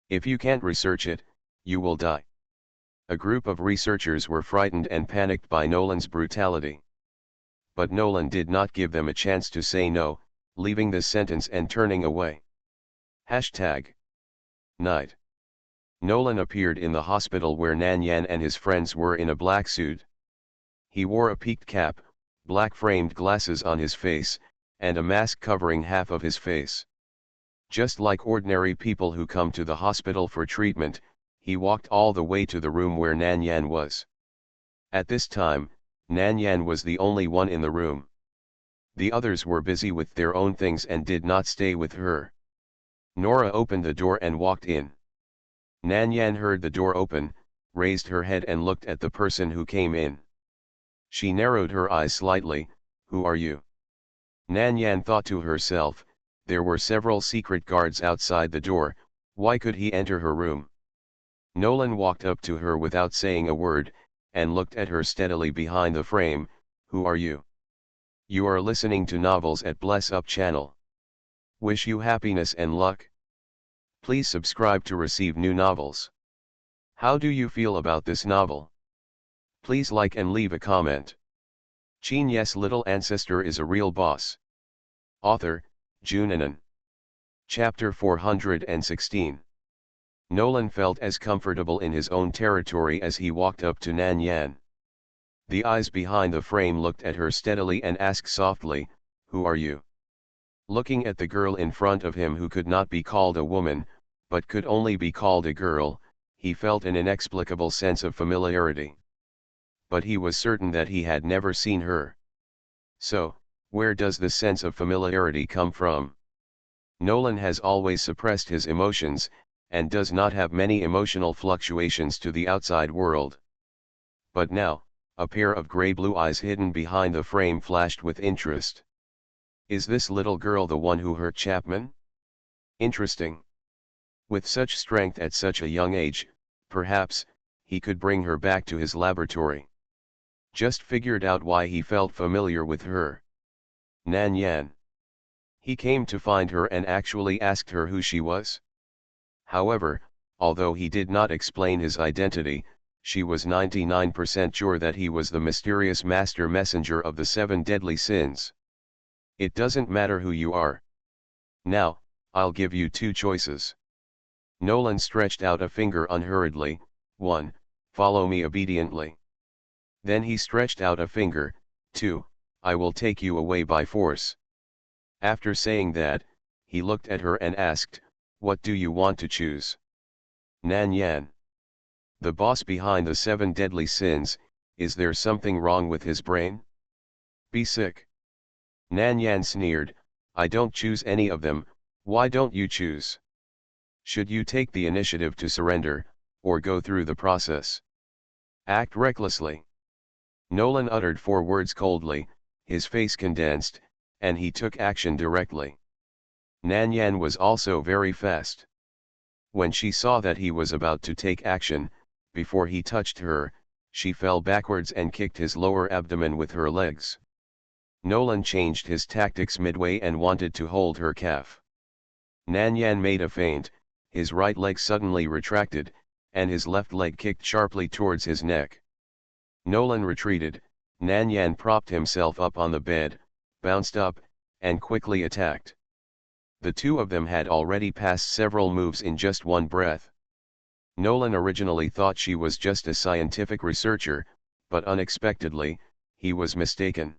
[SPEAKER 1] If you can't research it, you will die. A group of researchers were frightened and panicked by Nolan's brutality. But Nolan did not give them a chance to say no, leaving this sentence and turning away. Night. Nolan appeared in the hospital where Nanyan and his friends were in a black suit. He wore a peaked cap, black framed glasses on his face, and a mask covering half of his face. Just like ordinary people who come to the hospital for treatment, he walked all the way to the room where Nanyan was. At this time, Nanyan was the only one in the room. The others were busy with their own things and did not stay with her. Nora opened the door and walked in. Nanyan heard the door open, raised her head and looked at the person who came in. She narrowed her eyes slightly. Who are you? Nanyan thought to herself, there were several secret guards outside the door, why could he enter her room? Nolan walked up to her without saying a word, and looked at her steadily behind the frame. Who are you? You are listening to novels at Bless Up channel. Wish you happiness and luck. Please subscribe to receive new novels. How do you feel about this novel? Please like and leave a comment. Qin Ye's little ancestor is a real boss. Author, Junanan. Chapter 416. Nolan felt as comfortable in his own territory as he walked up to Nanyan. The eyes behind the frame looked at her steadily and asked softly, who are you? Looking at the girl in front of him who could not be called a woman, but could only be called a girl, he felt an inexplicable sense of familiarity. But he was certain that he had never seen her. So, where does this sense of familiarity come from? Nolan has always suppressed his emotions, and does not have many emotional fluctuations to the outside world. But now, a pair of gray-blue eyes hidden behind the frame flashed with interest. Is this little girl the one who hurt Chapman? Interesting. With such strength at such a young age, perhaps, he could bring her back to his laboratory. Just figured out why he felt familiar with her. Nanyan. He came to find her and actually asked her who she was. However, although he did not explain his identity, she was 99% sure that he was the mysterious master messenger of the 7 deadly sins. It doesn't matter who you are. Now, I'll give you 2 choices. Nolan stretched out a finger unhurriedly. 1. Follow me obediently. Then he stretched out a finger. 2. I will take you away by force. After saying that, he looked at her and asked, what do you want to choose? Nanyan. The boss behind the 7 deadly sins, is there something wrong with his brain? Be sick. Nanyan sneered, I don't choose any of them, why don't you choose? Should you take the initiative to surrender, or go through the process? Act recklessly. Nolan uttered 4 words coldly, his face condensed, and he took action directly. Nanyan was also very fast. When she saw that he was about to take action, before he touched her, she fell backwards and kicked his lower abdomen with her legs. Nolan changed his tactics midway and wanted to hold her calf. Nan Yan made a feint, his right leg suddenly retracted, and his left leg kicked sharply towards his neck. Nolan retreated, Nan Yan propped himself up on the bed, bounced up, and quickly attacked. The two of them had already passed several moves in just one breath. Nolan originally thought she was just a scientific researcher, but unexpectedly, he was mistaken.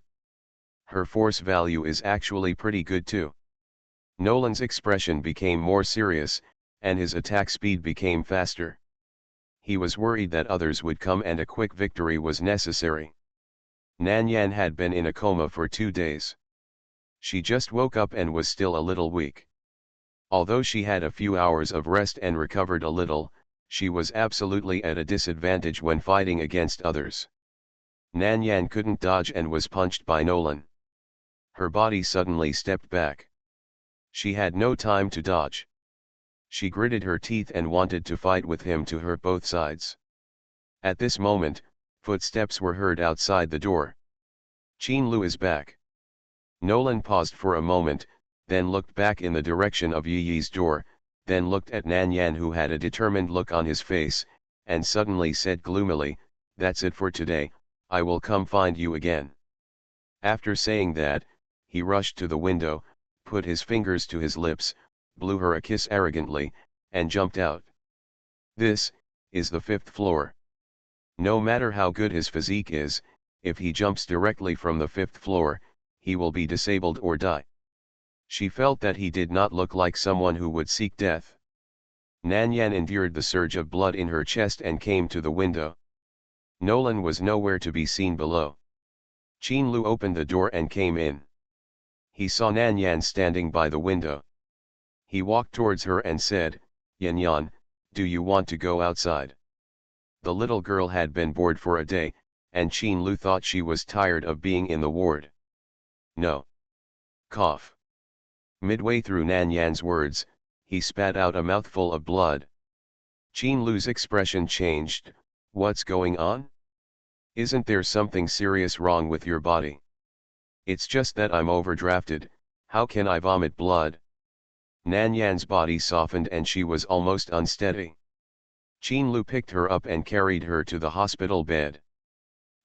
[SPEAKER 1] Her force value is actually pretty good too. Nolan's expression became more serious, and his attack speed became faster. He was worried that others would come and a quick victory was necessary. Nan Yan had been in a coma for 2 days. She just woke up and was still a little weak. Although she had a few hours of rest and recovered a little, she was absolutely at a disadvantage when fighting against others. Nan Yan couldn't dodge and was punched by Nolan. Her body suddenly stepped back. She had no time to dodge. She gritted her teeth and wanted to fight with him to hurt both sides. At this moment, footsteps were heard outside the door. Qin Lu is back. Nolan paused for a moment, then looked back in the direction of Yi Yi's door, then looked at Nan Yan who had a determined look on his face, and suddenly said gloomily, "That's it for today, I will come find you again." After saying that, he rushed to the window, put his fingers to his lips, blew her a kiss arrogantly, and jumped out. This is the 5th floor. No matter how good his physique is, if he jumps directly from the 5th floor, he will be disabled or die. She felt that he did not look like someone who would seek death. Nan Yan endured the surge of blood in her chest and came to the window. Nolan was nowhere to be seen below. Qin Lu opened the door and came in. He saw Nan Yan standing by the window. He walked towards her and said, "Yan Yan, do you want to go outside?" The little girl had been bored for a day, and Qin Lu thought she was tired of being in the ward. "No." Cough. Midway through Nan Yan's words, he spat out a mouthful of blood. Qin Lu's expression changed. "What's going on? Isn't there something serious wrong with your body?" "It's just that I'm overdrafted, how can I vomit blood?" Nan Yan's body softened and she was almost unsteady. Qin Lu picked her up and carried her to the hospital bed.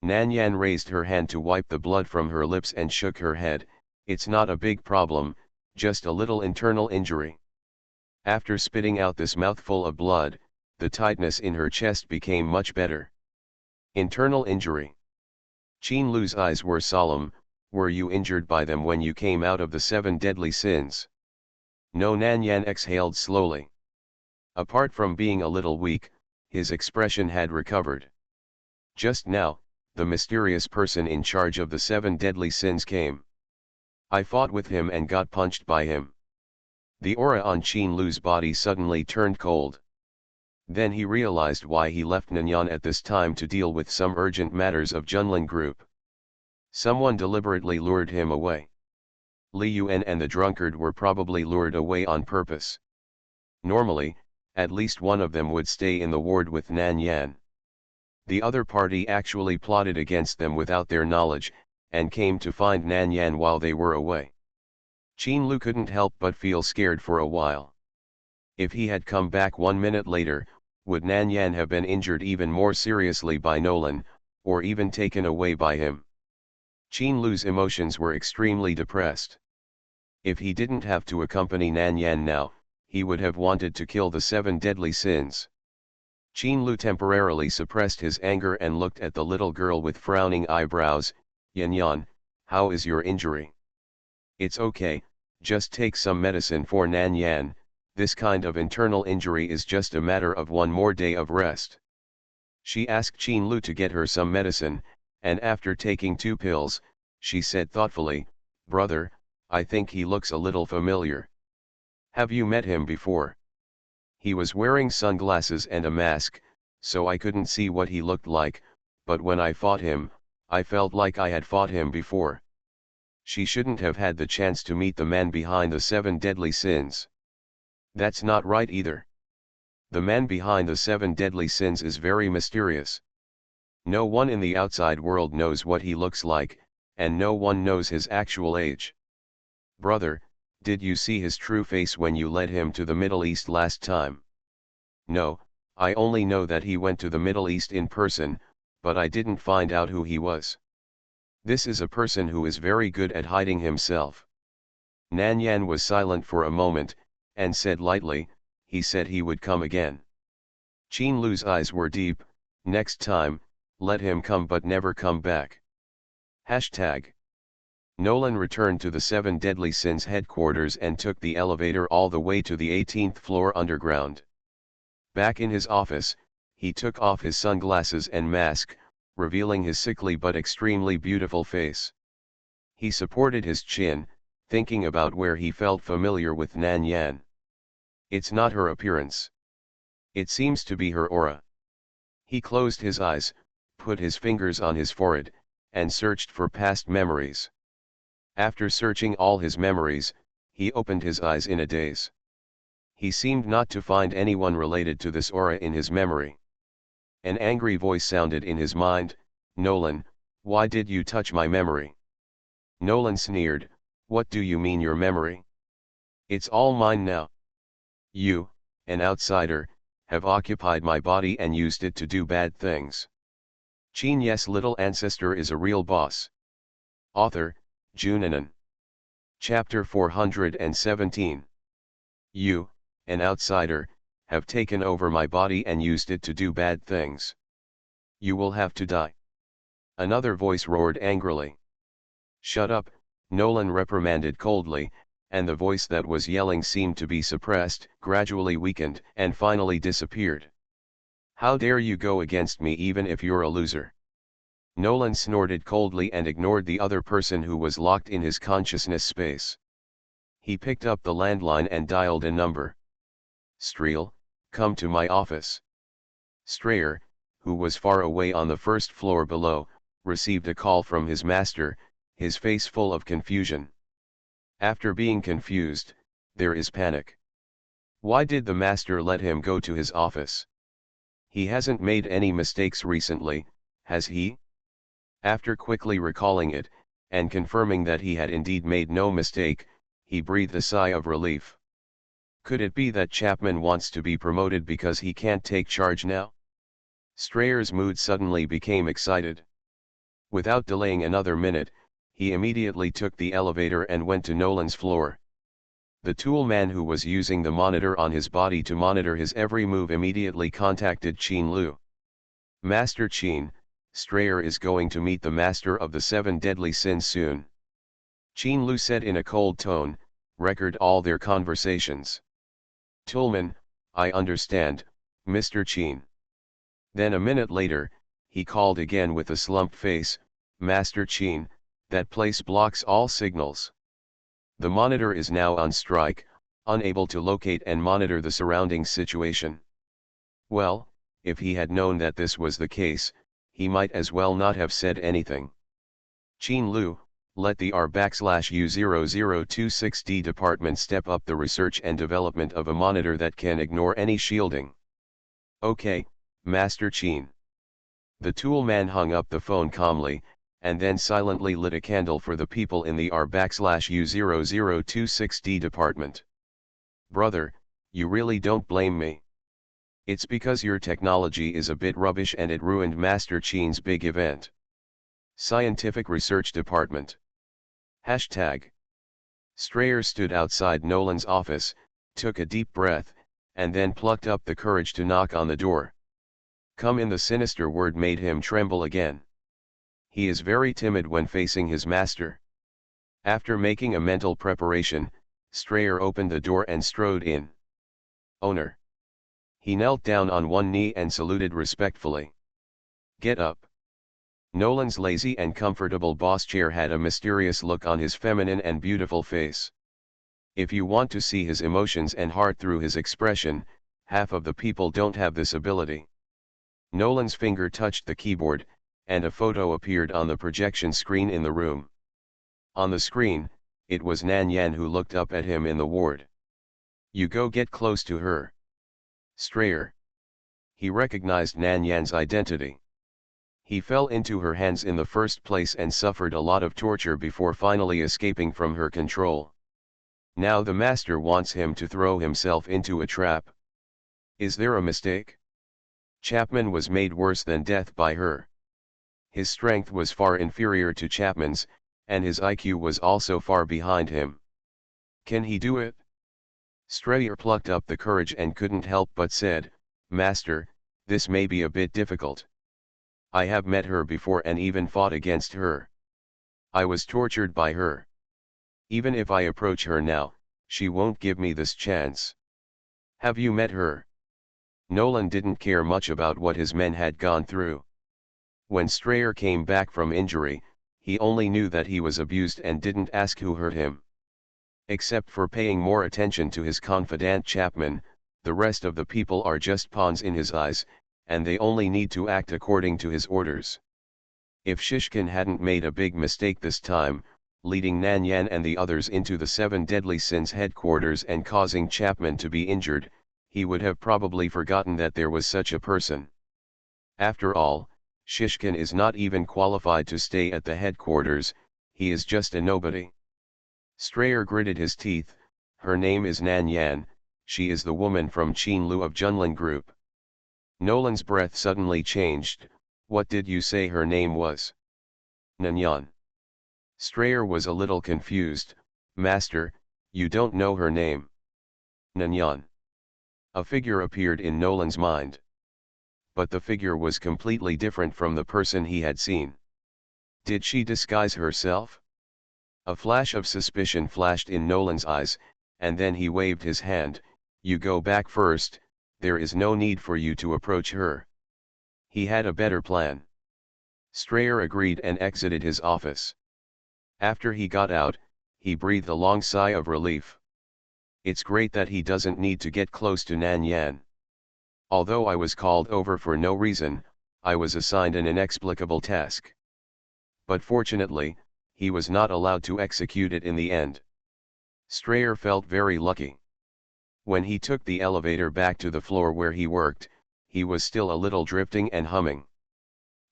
[SPEAKER 1] Nan Yan raised her hand to wipe the blood from her lips and shook her head. "It's not a big problem, just a little internal injury." After spitting out this mouthful of blood, the tightness in her chest became much better. "Internal injury?" Qin Lu's eyes were solemn. "Were you injured by them when you came out of the 7 deadly sins?" "No." Nan Yan exhaled slowly. Apart from being a little weak, his expression had recovered. Just now, the mysterious person in charge of the 7 deadly sins came. "I fought with him and got punched by him." The aura on Qin Lu's body suddenly turned cold. Then he realized why he left Nanyang at this time to deal with some urgent matters of Junlin Group. Someone deliberately lured him away. Li Yuan and the drunkard were probably lured away on purpose. Normally, at least one of them would stay in the ward with Nan Yan. The other party actually plotted against them without their knowledge, and came to find Nan Yan while they were away. Qin Lu couldn't help but feel scared for a while. If he had come back 1 minute later, would Nan Yan have been injured even more seriously by Nolan, or even taken away by him? Qin Lu's emotions were extremely depressed. If he didn't have to accompany Nan Yan now, he would have wanted to kill the 7 deadly sins. Qin Lu temporarily suppressed his anger and looked at the little girl with frowning eyebrows. "Yan Yan, how is your injury?" "It's okay, just take some medicine for Nan Yan. This kind of internal injury is just a matter of 1 more day of rest." She asked Qin Lu to get her some medicine, and after taking 2 pills, she said thoughtfully, "Brother, I think he looks a little familiar. Have you met him before?" "He was wearing sunglasses and a mask, so I couldn't see what he looked like, but when I fought him, I felt like I had fought him before." She shouldn't have had the chance to meet the man behind the 7 deadly sins. That's not right either. The man behind the 7 deadly sins is very mysterious. No one in the outside world knows what he looks like, and no one knows his actual age. "Brother, Did you see his true face when you led him to the Middle East last time? No, I only know that he went to the Middle East in person, but I didn't find out who he was. This is a person who is very good at hiding himself. Nan Yan was silent for a moment, and said lightly, he said he would come again. Qin Lu's eyes were deep. Next time, let him come but never come back. Hashtag. Nolan returned to the 7 Deadly Sins headquarters and took the elevator all the way to the 18th floor underground. Back in his office, he took off his sunglasses and mask, revealing his sickly but extremely beautiful face. He supported his chin, thinking about where he felt familiar with Nan Yan. It's not her appearance. It seems to be her aura. He closed his eyes, put his fingers on his forehead, and searched for past memories. After searching all his memories, he opened his eyes in a daze. He seemed not to find anyone related to this aura in his memory. An angry voice sounded in his mind, Nolan, why did you touch my memory? Nolan sneered, what do you mean your memory? It's all mine now. You, an outsider, have occupied my body and used it to do bad things. Qin Ye's little ancestor is a real boss. Author, Junanan. Chapter 417. You, an outsider, have taken over my body and used it to do bad things. You will have to die. Another voice roared angrily. Shut up, Nolan reprimanded coldly, and the voice that was yelling seemed to be suppressed, gradually weakened, and finally disappeared. How dare you go against me even if you're a loser? Nolan snorted coldly and ignored the other person who was locked in his consciousness space. He picked up the landline and dialed a number. Streel, come to my office. Strayer, who was far away on the first floor below, received a call from his master, his face full of confusion. After being confused, there is panic. Why did the master let him go to his office? He hasn't made any mistakes recently, has he? After quickly recalling it, and confirming that he had indeed made no mistake, he breathed a sigh of relief. Could it be that Chapman wants to be promoted because he can't take charge now? Strayer's mood suddenly became excited. Without delaying another minute, he immediately took the elevator and went to Nolan's floor. The tool man who was using the monitor on his body to monitor his every move immediately contacted Qin Lu. Master Qin, Strayer is going to meet the master of the 7 Deadly Sins soon. Qin Lu said in a cold tone, record all their conversations. Toolman, I understand, Mr. Qin. Then a minute later, he called again with a slumped face, Master Qin, that place blocks all signals. The monitor is now on strike, unable to locate and monitor the surrounding situation. Well, if he had known that this was the case, he might as well not have said anything. Qin Lu, let the R/U0026D department step up the research and development of a monitor that can ignore any shielding. Okay, Master Qin. The tool man hung up the phone calmly, and then silently lit a candle for the people in the R/U0026D department. Brother, you really don't blame me. It's because your technology is a bit rubbish and it ruined Master Qin's big event. Scientific Research Department. Hashtag. Strayer stood outside Nolan's office, took a deep breath, and then plucked up the courage to knock on the door. Come in. The sinister word made him tremble again. He is very timid when facing his master. After making a mental preparation, Strayer opened the door and strode in. Owner. He knelt down on one knee and saluted respectfully. Get up. Nolan's lazy and comfortable boss chair had a mysterious look on his feminine and beautiful face. If you want to see his emotions and heart through his expression, half of the people don't have this ability. Nolan's finger touched the keyboard, and a photo appeared on the projection screen in the room. On the screen, it was Nan Yan who looked up at him in the ward. You go get close to her. Strayer. He recognized Nan Yan's identity. He fell into her hands in the first place and suffered a lot of torture before finally escaping from her control. Now the master wants him to throw himself into a trap. Is there a mistake? Chapman was made worse than death by her. His strength was far inferior to Chapman's, and his IQ was also far behind him. Can he do it? Strayer plucked up the courage and couldn't help but said, "Master, this may be a bit difficult. I have met her before and even fought against her. I was tortured by her. Even if I approach her now, she won't give me this chance." "Have you met her?" Nolan didn't care much about what his men had gone through. When Strayer came back from injury, he only knew that he was abused and didn't ask who hurt him. Except for paying more attention to his confidant Chapman, the rest of the people are just pawns in his eyes, and they only need to act according to his orders. If Shishkin hadn't made a big mistake this time, leading Nan Yan and the others into the Seven Deadly Sins headquarters and causing Chapman to be injured, he would have probably forgotten that there was such a person. After all, Shishkin is not even qualified to stay at the headquarters, he is just a nobody. Strayer gritted his teeth. "Her name is Nan Yan, she is the woman from Qin Lu of Junlin Group." Nolan's breath suddenly changed. "What did you say her name was?" "Nan Yan." Strayer was a little confused. "Master, you don't know her name." "Nan Yan." A figure appeared in Nolan's mind. But the figure was completely different from the person he had seen. Did she disguise herself? A flash of suspicion flashed in Nolan's eyes, and then he waved his hand. "You go back first, there is no need for you to approach her." He had a better plan. Strayer agreed and exited his office. After he got out, he breathed a long sigh of relief. It's great that he doesn't need to get close to Nan Yan. Although I was called over for no reason, I was assigned an inexplicable task. But fortunately, he was not allowed to execute it in the end. Strayer felt very lucky. When he took the elevator back to the floor where he worked, he was still a little drifting and humming.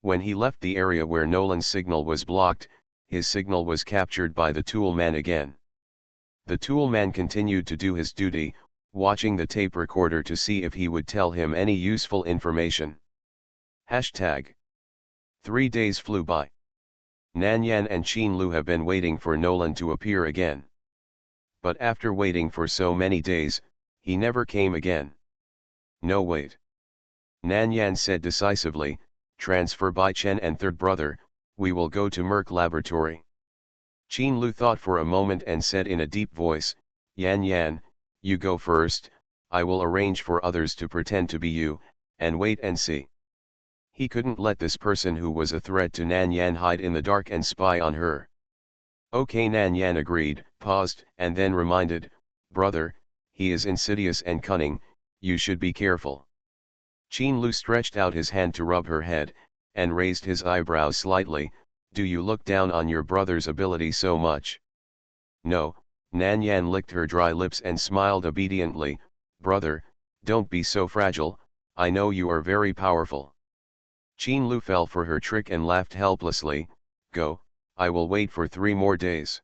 [SPEAKER 1] When he left the area where Nolan's signal was blocked, his signal was captured by the tool man again. The tool man continued to do his duty, watching the tape recorder to see if he would tell him any useful information. Hashtag. 3 days flew by. Nan Yan and Qin Lu have been waiting for Nolan to appear again. But after waiting for so many days, he never came again. "No, wait." Nan Yan said decisively, "Transfer by Chen and third brother, we will go to Merck Laboratory." Qin Lu thought for a moment and said in a deep voice, "Yan Yan, you go first, I will arrange for others to pretend to be you, and wait and see." He couldn't let this person who was a threat to Nan Yan hide in the dark and spy on her. "Okay," Nan Yan agreed, paused, and then reminded, "Brother, he is insidious and cunning, you should be careful." Qin Lu stretched out his hand to rub her head, and raised his eyebrows slightly. "Do you look down on your brother's ability so much?" "No," Nan Yan licked her dry lips and smiled obediently. "Brother, don't be so fragile, I know you are very powerful." Qin Lu fell for her trick and laughed helplessly. "Go, I will wait for 3 more days.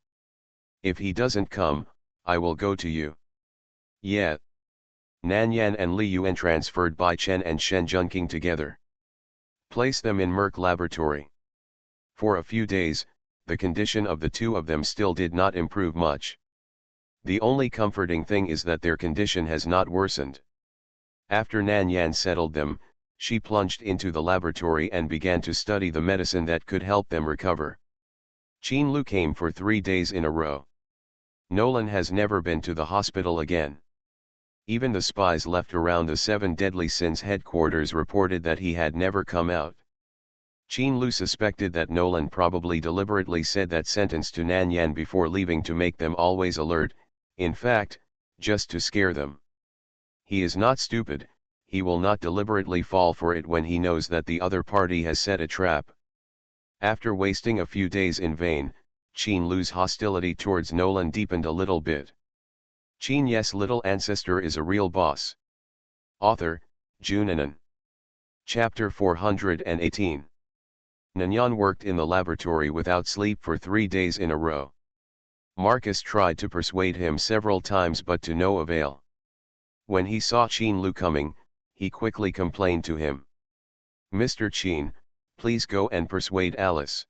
[SPEAKER 1] If he doesn't come, I will go to you." "Yeah." Nan Yan and Li Yuan transferred Bai Chen and Shen Junqing together. "Place them in Merck Laboratory." For a few days, the condition of the two of them still did not improve much. The only comforting thing is that their condition has not worsened. After Nan Yan settled them, she plunged into the laboratory and began to study the medicine that could help them recover. Qin Lu came for 3 days in a row. Nolan has never been to the hospital again. Even the spies left around the Seven Deadly Sins headquarters reported that he had never come out. Qin Lu suspected that Nolan probably deliberately said that sentence to Nan Yan before leaving to make them always alert, in fact, just to scare them. He is not stupid, he will not deliberately fall for it when he knows that the other party has set a trap. After wasting a few days in vain, Qin Lu's hostility towards Nolan deepened a little bit. Qin Ye's little ancestor is a real boss. Author, Junanan. Chapter 418. Nan Yan worked in the laboratory without sleep for 3 days in a row. Marcus tried to persuade him several times but to no avail. When he saw Qin Lu coming, he quickly complained to him. "Mr. Qin, please go and persuade Alice.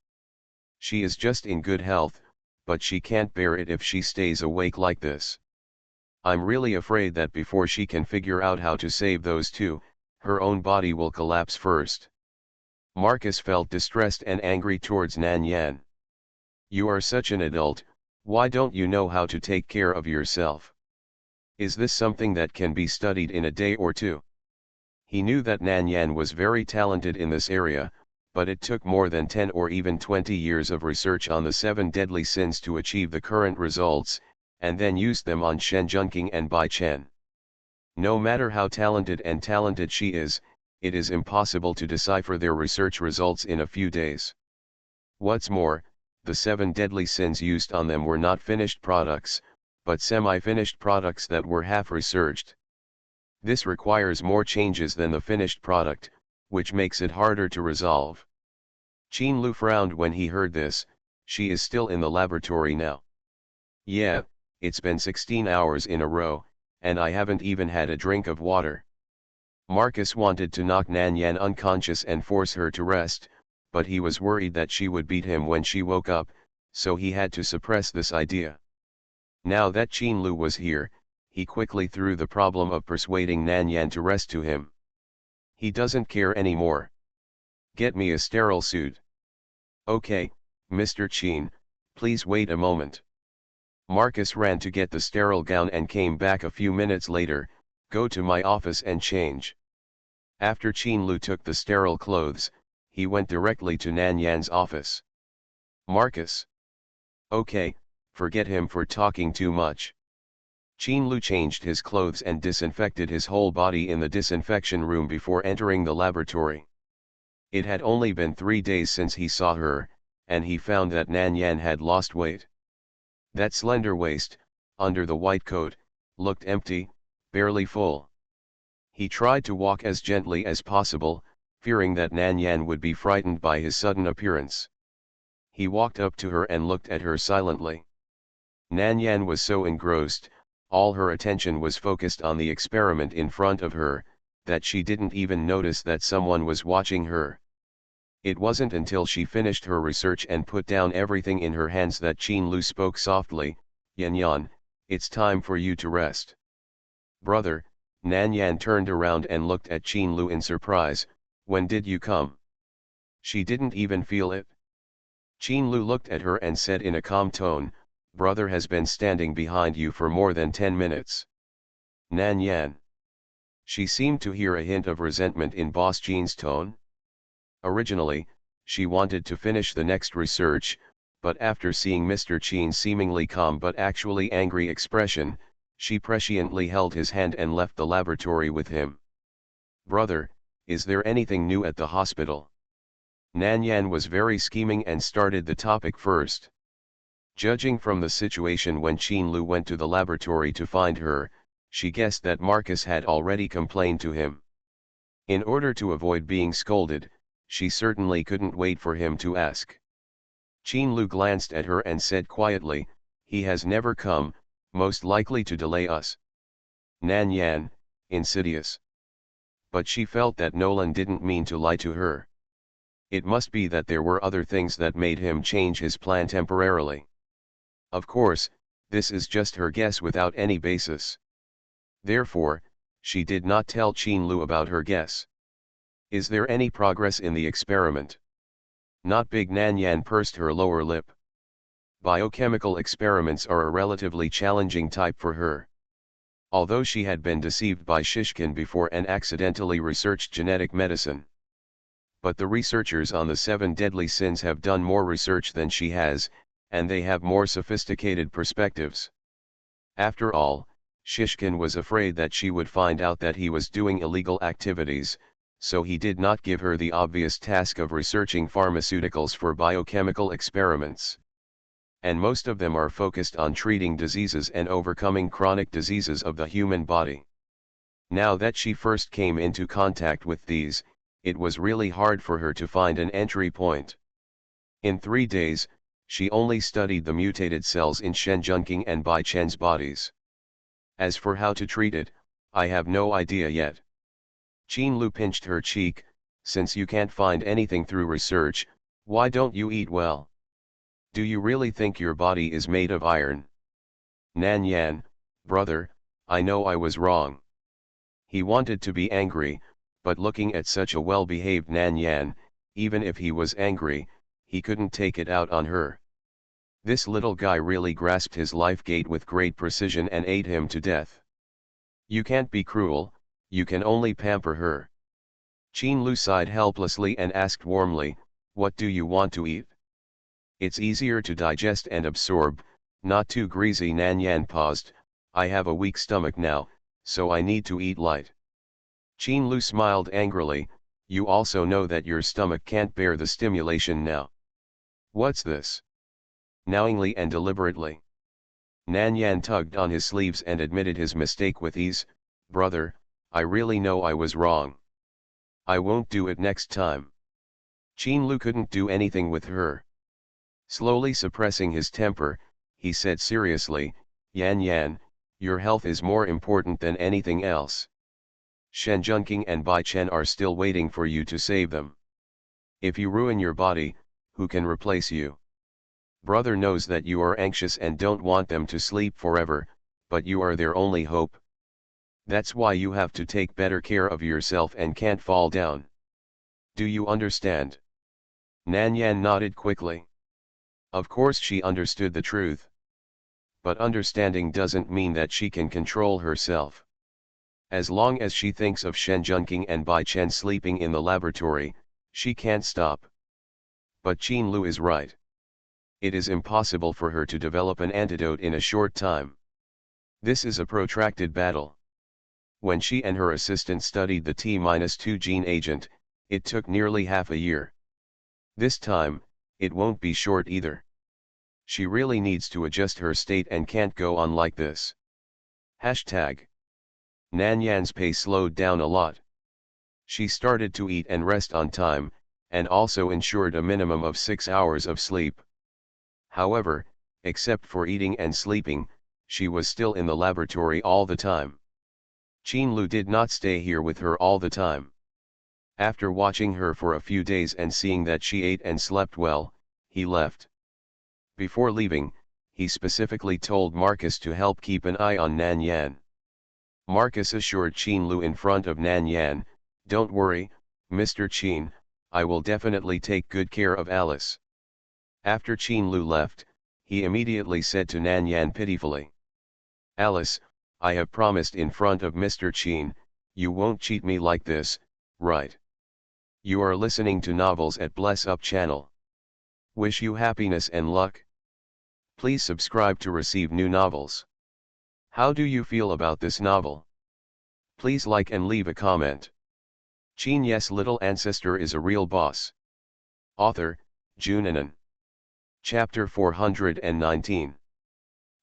[SPEAKER 1] She is just in good health, but she can't bear it if she stays awake like this. I'm really afraid that before she can figure out how to save those two, her own body will collapse first." Marcus felt distressed and angry towards Nan Yan. "You are such an adult, why don't you know how to take care of yourself? Is this something that can be studied in a day or two?" He knew that Nan Yan was very talented in this area, but it took more than 10 or even 20 years of research on the 7 deadly sins to achieve the current results, and then used them on Shen Junqing and Bai Chen. No matter how talented she is, it is impossible to decipher their research results in a few days. What's more, the 7 deadly sins used on them were not finished products, but semi-finished products that were half-researched. This requires more changes than the finished product, which makes it harder to resolve. Qin Lu frowned when he heard this. "She is still in the laboratory now." "Yeah, it's been 16 hours in a row, and I haven't even had a drink of water." Marcus wanted to knock Nan Yan unconscious and force her to rest, but he was worried that she would beat him when she woke up, so he had to suppress this idea. Now that Qin Lu was here, he quickly threw the problem of persuading Nan Yan to rest to him. "He doesn't care anymore. Get me a sterile suit." "Okay, Mr. Qin, please wait a moment." Marcus ran to get the sterile gown and came back a few minutes later. "Go to my office and change." After Qin Lu took the sterile clothes, he went directly to Nan Yan's office. "Marcus." "Okay, forget him for talking too much." Qin Lu changed his clothes and disinfected his whole body in the disinfection room before entering the laboratory. It had only been 3 days since he saw her, and he found that Nan Yan had lost weight. That slender waist, under the white coat, looked empty, barely full. He tried to walk as gently as possible, fearing that Nan Yan would be frightened by his sudden appearance. He walked up to her and looked at her silently. Nan Yan was so engrossed, all her attention was focused on the experiment in front of her, that she didn't even notice that someone was watching her. It wasn't until she finished her research and put down everything in her hands that Qin Lu spoke softly. "Yan Yan, it's time for you to rest." "Brother," Nan Yan turned around and looked at Qin Lu in surprise. "When did you come?" She didn't even feel it. Qin Lu looked at her and said in a calm tone, "Brother has been standing behind you for more than 10 minutes. Nan Yan." She seemed to hear a hint of resentment in Boss Qin's tone. Originally, she wanted to finish the next research, but after seeing Mr. Qin's seemingly calm but actually angry expression, she presciently held his hand and left the laboratory with him. "Brother, is there anything new at the hospital?" Nan Yan was very scheming and started the topic first. Judging from the situation when Qin Lu went to the laboratory to find her, she guessed that Marcus had already complained to him. In order to avoid being scolded, she certainly couldn't wait for him to ask. Qin Lu glanced at her and said quietly, "He has never come, most likely to delay us." Nan Yan, insidious. But she felt that Nolan didn't mean to lie to her. It must be that there were other things that made him change his plan temporarily. Of course, this is just her guess without any basis. Therefore, she did not tell Qin Lu about her guess. "Is there any progress in the experiment?" "Not big." Nan Yan pursed her lower lip. Biochemical experiments are a relatively challenging type for her. Although she had been deceived by Shishkin before and accidentally researched genetic medicine. But the researchers on the 7 deadly sins have done more research than she has, and they have more sophisticated perspectives. After all, Shishkin was afraid that she would find out that he was doing illegal activities, so he did not give her the obvious task of researching pharmaceuticals for biochemical experiments. And most of them are focused on treating diseases and overcoming chronic diseases of the human body. Now that she first came into contact with these, it was really hard for her to find an entry point. In 3 days, She only studied the mutated cells in Shen Junqing and Bai Chen's bodies. As for how to treat it, I have no idea yet. Qin Lu pinched her cheek. Since you can't find anything through research, why don't you eat well? Do you really think your body is made of iron? Nan Yan, brother, I know I was wrong. He wanted to be angry, but looking at such a well-behaved Nan Yan, even if he was angry, he couldn't take it out on her. This little guy really grasped his life gate with great precision and ate him to death. You can't be cruel, you can only pamper her. Qin Lu sighed helplessly and asked warmly, what do you want to eat? It's easier to digest and absorb, not too greasy. Nan Yan paused. I have a weak stomach now, so I need to eat light. Qin Lu smiled angrily, you also know that your stomach can't bear the stimulation now. What's this? Knowingly and deliberately. Nan Yan tugged on his sleeves and admitted his mistake with ease. Brother, I really know I was wrong. I won't do it next time. Qin Lu couldn't do anything with her. Slowly suppressing his temper, he said seriously, Yan Yan, your health is more important than anything else. Shen Junqing and Bai Chen are still waiting for you to save them. If you ruin your body, who can replace you? Brother knows that you are anxious and don't want them to sleep forever, but you are their only hope. That's why you have to take better care of yourself and can't fall down. Do you understand? Nan Yan nodded quickly. Of course she understood the truth. But understanding doesn't mean that she can control herself. As long as she thinks of Shen Junqing and Bai Chen sleeping in the laboratory, she can't stop. But Qin Lu is right. It is impossible for her to develop an antidote in a short time. This is a protracted battle. When she and her assistant studied the T-2 gene agent, it took nearly half a year. This time, it won't be short either. She really needs to adjust her state and can't go on like this. Hashtag. Nan Yan's pace slowed down a lot. She started to eat and rest on time, and also ensured a minimum of 6 hours of sleep. However, except for eating and sleeping, she was still in the laboratory all the time. Qin Lu did not stay here with her all the time. After watching her for a few days and seeing that she ate and slept well, he left. Before leaving, he specifically told Marcus to help keep an eye on Nan Yan. Marcus assured Qin Lu in front of Nan Yan, don't worry, Mr. Qin, I will definitely take good care of Alice. After Qin Lu left, he immediately said to Nan Yan pitifully, Alice, I have promised in front of Mr. Qin, you won't cheat me like this, right? You are listening to novels at Bless Up channel. Wish you happiness and luck. Please subscribe to receive new novels. How do you feel about this novel? Please like and leave a comment. Qin Ye's little ancestor is a real boss. Author, Junanan. Chapter 419.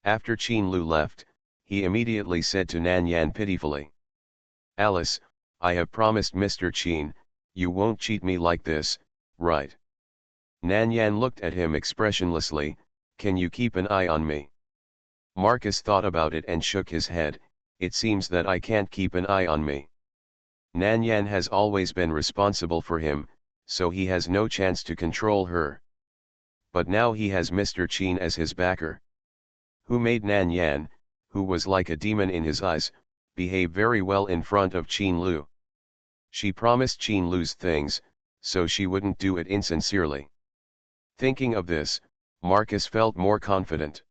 [SPEAKER 1] After Qin Lu left, he immediately said to Nan Yan pitifully, Alice, I have promised Mr. Qin, you won't cheat me like this, right? Nan Yan looked at him expressionlessly, can you keep an eye on me? Marcus thought about it and shook his head, it seems that I can't keep an eye on me. Nan Yan has always been responsible for him, so he has no chance to control her. But now he has Mr. Qin as his backer. Who made Nan Yan, who was like a demon in his eyes, behave very well in front of Qin Lu. She promised Qin Lu's things, so she wouldn't do it insincerely. Thinking of this, Marcus felt more confident.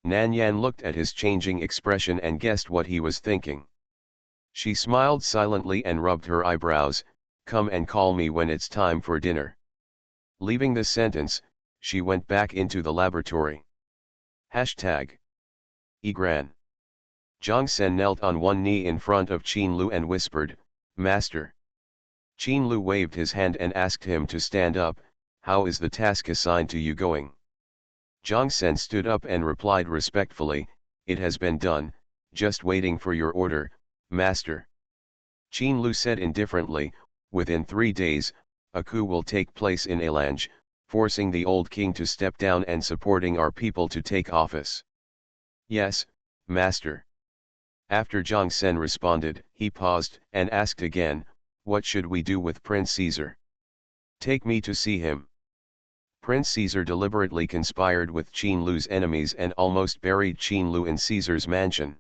[SPEAKER 1] Nan Yan looked at his changing expression and guessed what he was thinking. She smiled silently and rubbed her eyebrows, come and call me when it's time for dinner. Leaving this sentence, she went back into the laboratory. Hashtag. Igran. Zhang Sen knelt on one knee in front of Qin Lu and whispered, Master. Qin Lu waved his hand and asked him to stand up, how is the task assigned to you going? Zhang Sen stood up and replied respectfully, it has been done, just waiting for your order, Master. Qin Lu said indifferently, within 3 days, a coup will take place in Elange, forcing the old king to step down and supporting our people to take office. Yes, master. After Zhang Sen responded, he paused and asked again, what should we do with Prince Caesar? Take me to see him. Prince Caesar deliberately conspired with Qin Lu's enemies and almost buried Qin Lu in Caesar's mansion.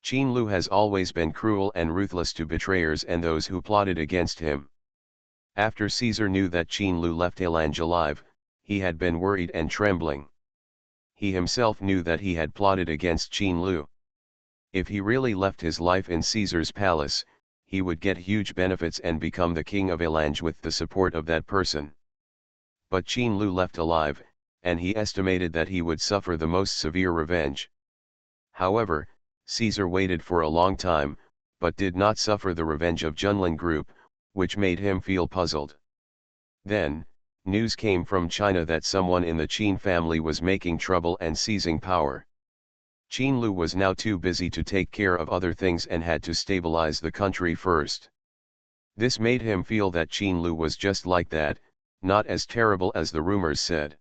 [SPEAKER 1] Qin Lu has always been cruel and ruthless to betrayers and those who plotted against him. After Caesar knew that Qin Lu left Elange alive, he had been worried and trembling. He himself knew that he had plotted against Qin Lu. If he really left his life in Caesar's palace, he would get huge benefits and become the king of Elange with the support of that person. But Qin Lu left alive, and he estimated that he would suffer the most severe revenge. However, Caesar waited for a long time, but did not suffer the revenge of Junlin group, which made him feel puzzled. Then, news came from China that someone in the Qin family was making trouble and seizing power. Qin Lu was now too busy to take care of other things and had to stabilize the country first. This made him feel that Qin Lu was just like that, not as terrible as the rumors said.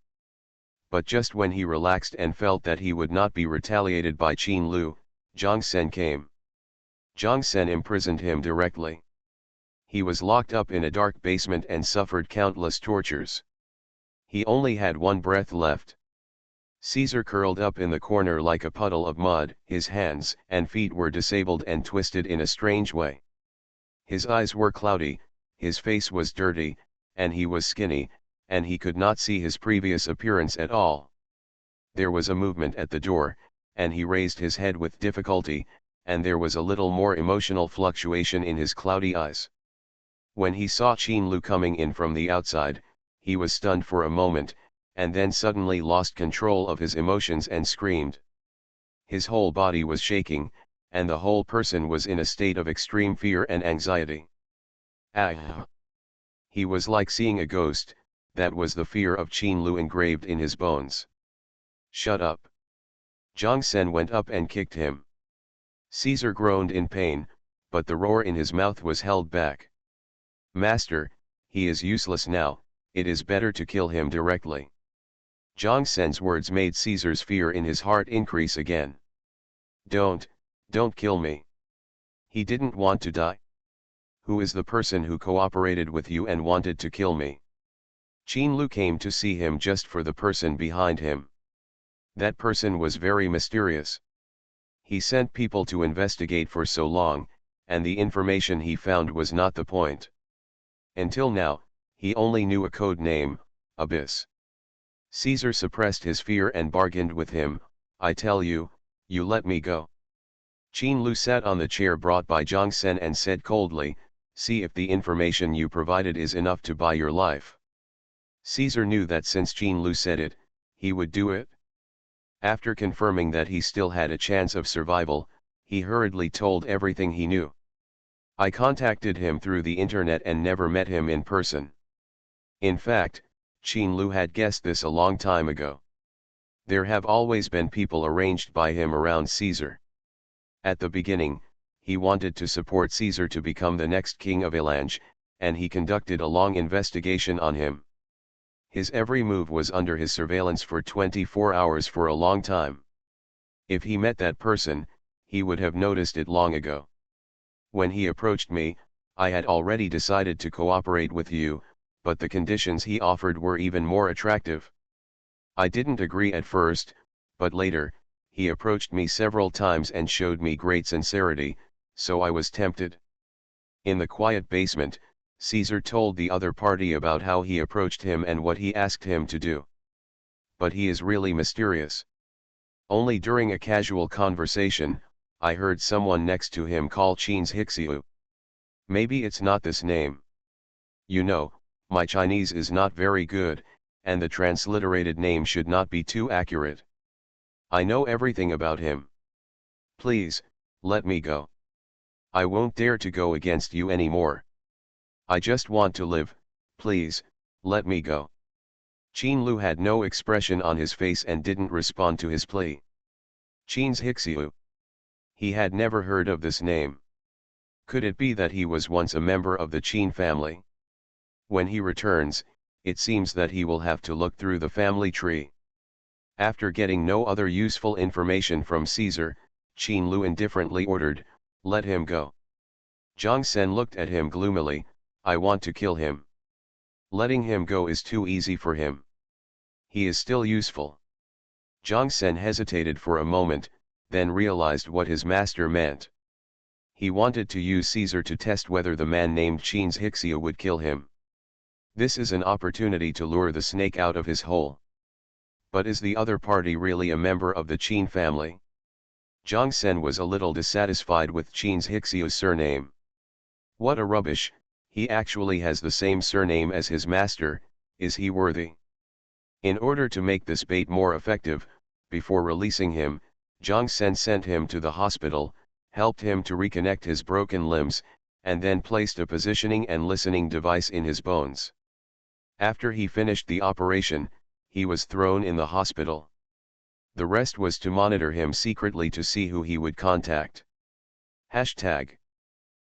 [SPEAKER 1] But just when he relaxed and felt that he would not be retaliated by Qin Lu, Zhang Sen came. Zhang Sen imprisoned him directly. He was locked up in a dark basement and suffered countless tortures. He only had one breath left. Caesar curled up in the corner like a puddle of mud, his hands and feet were disabled and twisted in a strange way. His eyes were cloudy, his face was dirty, and he was skinny, and he could not see his previous appearance at all. There was a movement at the door, and he raised his head with difficulty, and there was a little more emotional fluctuation in his cloudy eyes. When he saw Qin Lu coming in from the outside, he was stunned for a moment, and then suddenly lost control of his emotions and screamed. His whole body was shaking, and the whole person was in a state of extreme fear and anxiety. Ah! He was like seeing a ghost, that was the fear of Qin Lu engraved in his bones. Shut up! Zhang Sen went up and kicked him. Caesar groaned in pain, but the roar in his mouth was held back. Master, he is useless now, it is better to kill him directly. Zhang Sen's words made Caesar's fear in his heart increase again. Don't kill me. He didn't want to die. Who is the person who cooperated with you and wanted to kill me? Qin Lu came to see him just for the person behind him. That person was very mysterious. He sent people to investigate for so long, and the information he found was not the point. Until now, he only knew a code name, Abyss. Caesar suppressed his fear and bargained with him, I tell you, you let me go. Qin Lu sat on the chair brought by Zhang Sen and said coldly, see if the information you provided is enough to buy your life. Caesar knew that since Qin Lu said it, he would do it. After confirming that he still had a chance of survival, he hurriedly told everything he knew. I contacted him through the internet and never met him in person. In fact, Qin Lu had guessed this a long time ago. There have always been people arranged by him around Caesar. At the beginning, he wanted to support Caesar to become the next king of Elange, and he conducted a long investigation on him. His every move was under his surveillance for 24 hours for a long time. If he met that person, he would have noticed it long ago. When he approached me, I had already decided to cooperate with you, but the conditions he offered were even more attractive. I didn't agree at first, but later, he approached me several times and showed me great sincerity, so I was tempted. In the quiet basement, Caesar told the other party about how he approached him and what he asked him to do. But he is really mysterious. Only during a casual conversation, I heard someone next to him call Qin's Hixiu. Maybe it's not this name. You know, my Chinese is not very good, and the transliterated name should not be too accurate. I know everything about him. Please, let me go. I won't dare to go against you anymore. I just want to live, please, let me go. Qin Lu had no expression on his face and didn't respond to his plea. Qin's Hixiu. He had never heard of this name. Could it be that he was once a member of the Qin family? When he returns, it seems that he will have to look through the family tree. After getting no other useful information from Caesar, Qin Lu indifferently ordered, "Let him go." Zhang Sen looked at him gloomily, "I want to kill him. Letting him go is too easy for him. He is still useful." Zhang Sen hesitated for a moment, then realized what his master meant. He wanted to use Caesar to test whether the man named Qin Ye would kill him. This is an opportunity to lure the snake out of his hole. But is the other party really a member of the Qin family? Zhang Sen was a little dissatisfied with Qin Ye's surname. What a rubbish, he actually has the same surname as his master, is he worthy? In order to make this bait more effective, before releasing him, Zhang Sen sent him to the hospital, helped him to reconnect his broken limbs, and then placed a positioning and listening device in his bones. After he finished the operation, he was thrown in the hospital. The rest was to monitor him secretly to see who he would contact. Hashtag.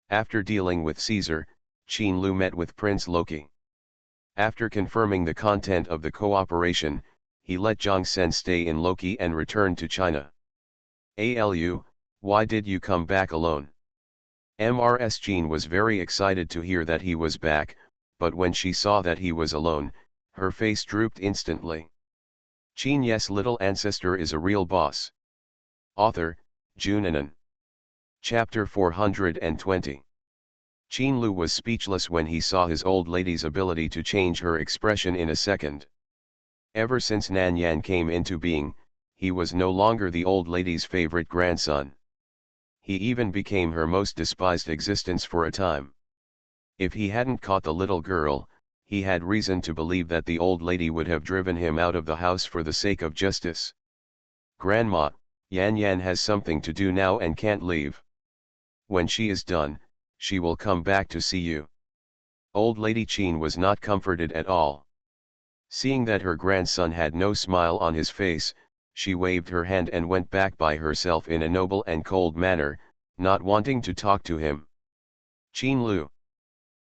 [SPEAKER 1] After dealing with Caesar, Qin Lu met with Prince Loki. After confirming the content of the cooperation, he let Zhang Sen stay in Loki and returned to China. "Alu, why did you come back alone?" Mrs. Qin was very excited to hear that he was back, but when she saw that he was alone, her face drooped instantly. Qin Ye's little ancestor is a real boss. Author, Junanan. Chapter 420. Qin Lu was speechless when he saw his old lady's ability to change her expression in a second. Ever since Nan Yan came into being, he was no longer the old lady's favorite grandson. He even became her most despised existence for a time. If he hadn't caught the little girl, he had reason to believe that the old lady would have driven him out of the house for the sake of justice. "Grandma, Yan Yan has something to do now and can't leave. When she is done, she will come back to see you." Old Lady Qin was not comforted at all. Seeing that her grandson had no smile on his face, she waved her hand and went back by herself in a noble and cold manner, not wanting to talk to him. "Qin Lu."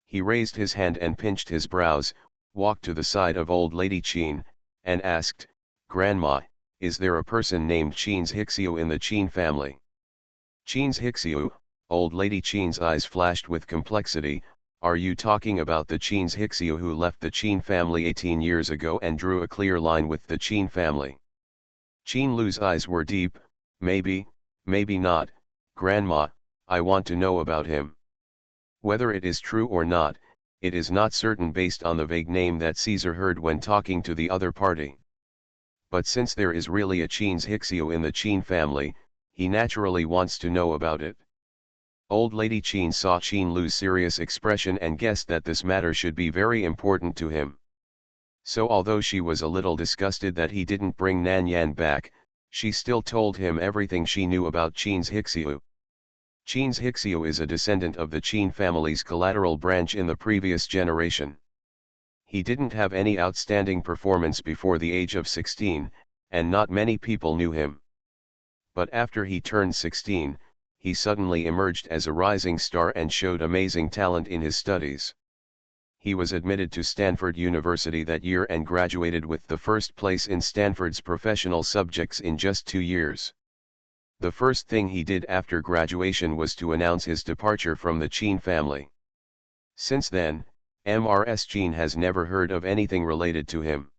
[SPEAKER 1] He raised his hand and pinched his brows, walked to the side of old Lady Qin, and asked, "Grandma, is there a person named Qin Ye in the Qin family?" "Qin Ye?" Old Lady Qin's eyes flashed with complexity. "Are you talking about the Qin Ye who left the Qin family 18 years ago and drew a clear line with the Qin family?" Qin Lu's eyes were deep. Maybe, maybe not, Grandma, I want to know about him. Whether it is true or not, it is not certain based on the vague name that Caesar heard when talking to the other party. But since there is really a Qin Ye in the Qin family, he naturally wants to know about it. Old Lady Qin saw Qin Lu's serious expression and guessed that this matter should be very important to him. So although she was a little disgusted that he didn't bring Nan Yan back, she still told him everything she knew about Qin Ye. Qin Ye is a descendant of the Qin family's collateral branch in the previous generation. He didn't have any outstanding performance before the age of 16, and not many people knew him. But after he turned 16, he suddenly emerged as a rising star and showed amazing talent in his studies. He was admitted to Stanford University that year and graduated with the first place in Stanford's professional subjects in just 2 years. The first thing he did after graduation was to announce his departure from the Qin family. Since then, Mrs. Qin has never heard of anything related to him.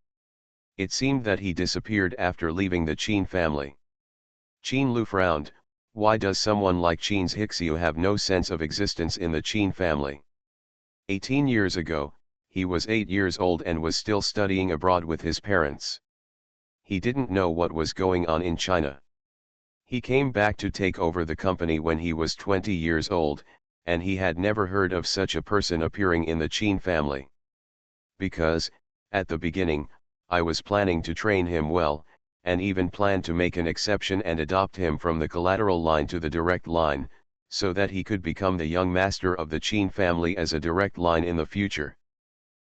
[SPEAKER 1] It seemed that he disappeared after leaving the Qin family. Qin Lu frowned. Why does someone like Qin Ye have no sense of existence in the Qin family? 18 years ago, he was 8 years old and was still studying abroad with his parents. He didn't know what was going on in China. He came back to take over the company when he was 20 years old, and he had never heard of such a person appearing in the Qin family. Because, at the beginning, I was planning to train him well, and even planned to make an exception and adopt him from the collateral line to the direct line, so that he could become the young master of the Qin family as a direct line in the future.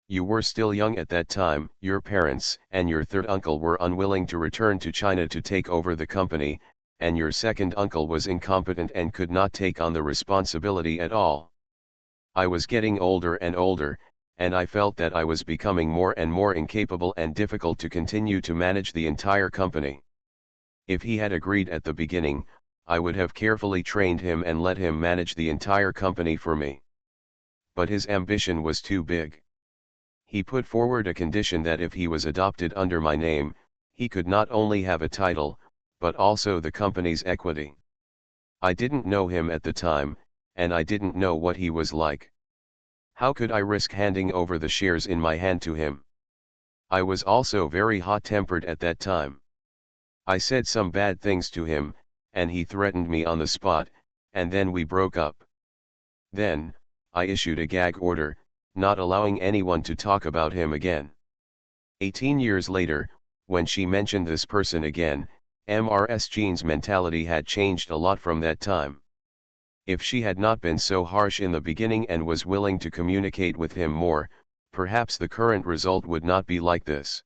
[SPEAKER 1] You were still young at that time. Your parents and your third uncle were unwilling to return to China to take over the company, and your second uncle was incompetent and could not take on the responsibility at all. I was getting older and older, and I felt that I was becoming more and more incapable and difficult to continue to manage the entire company. If he had agreed at the beginning, I would have carefully trained him and let him manage the entire company for me. But his ambition was too big. He put forward a condition that if he was adopted under my name, he could not only have a title, but also the company's equity. I didn't know him at the time, and I didn't know what he was like. How could I risk handing over the shares in my hand to him? I was also very hot-tempered at that time. I said some bad things to him, and he threatened me on the spot, and then we broke up. Then, I issued a gag order, not allowing anyone to talk about him again. 18 years later, when she mentioned this person again, Ms. Jean's mentality had changed a lot from that time. If she had not been so harsh in the beginning and was willing to communicate with him more, perhaps the current result would not be like this.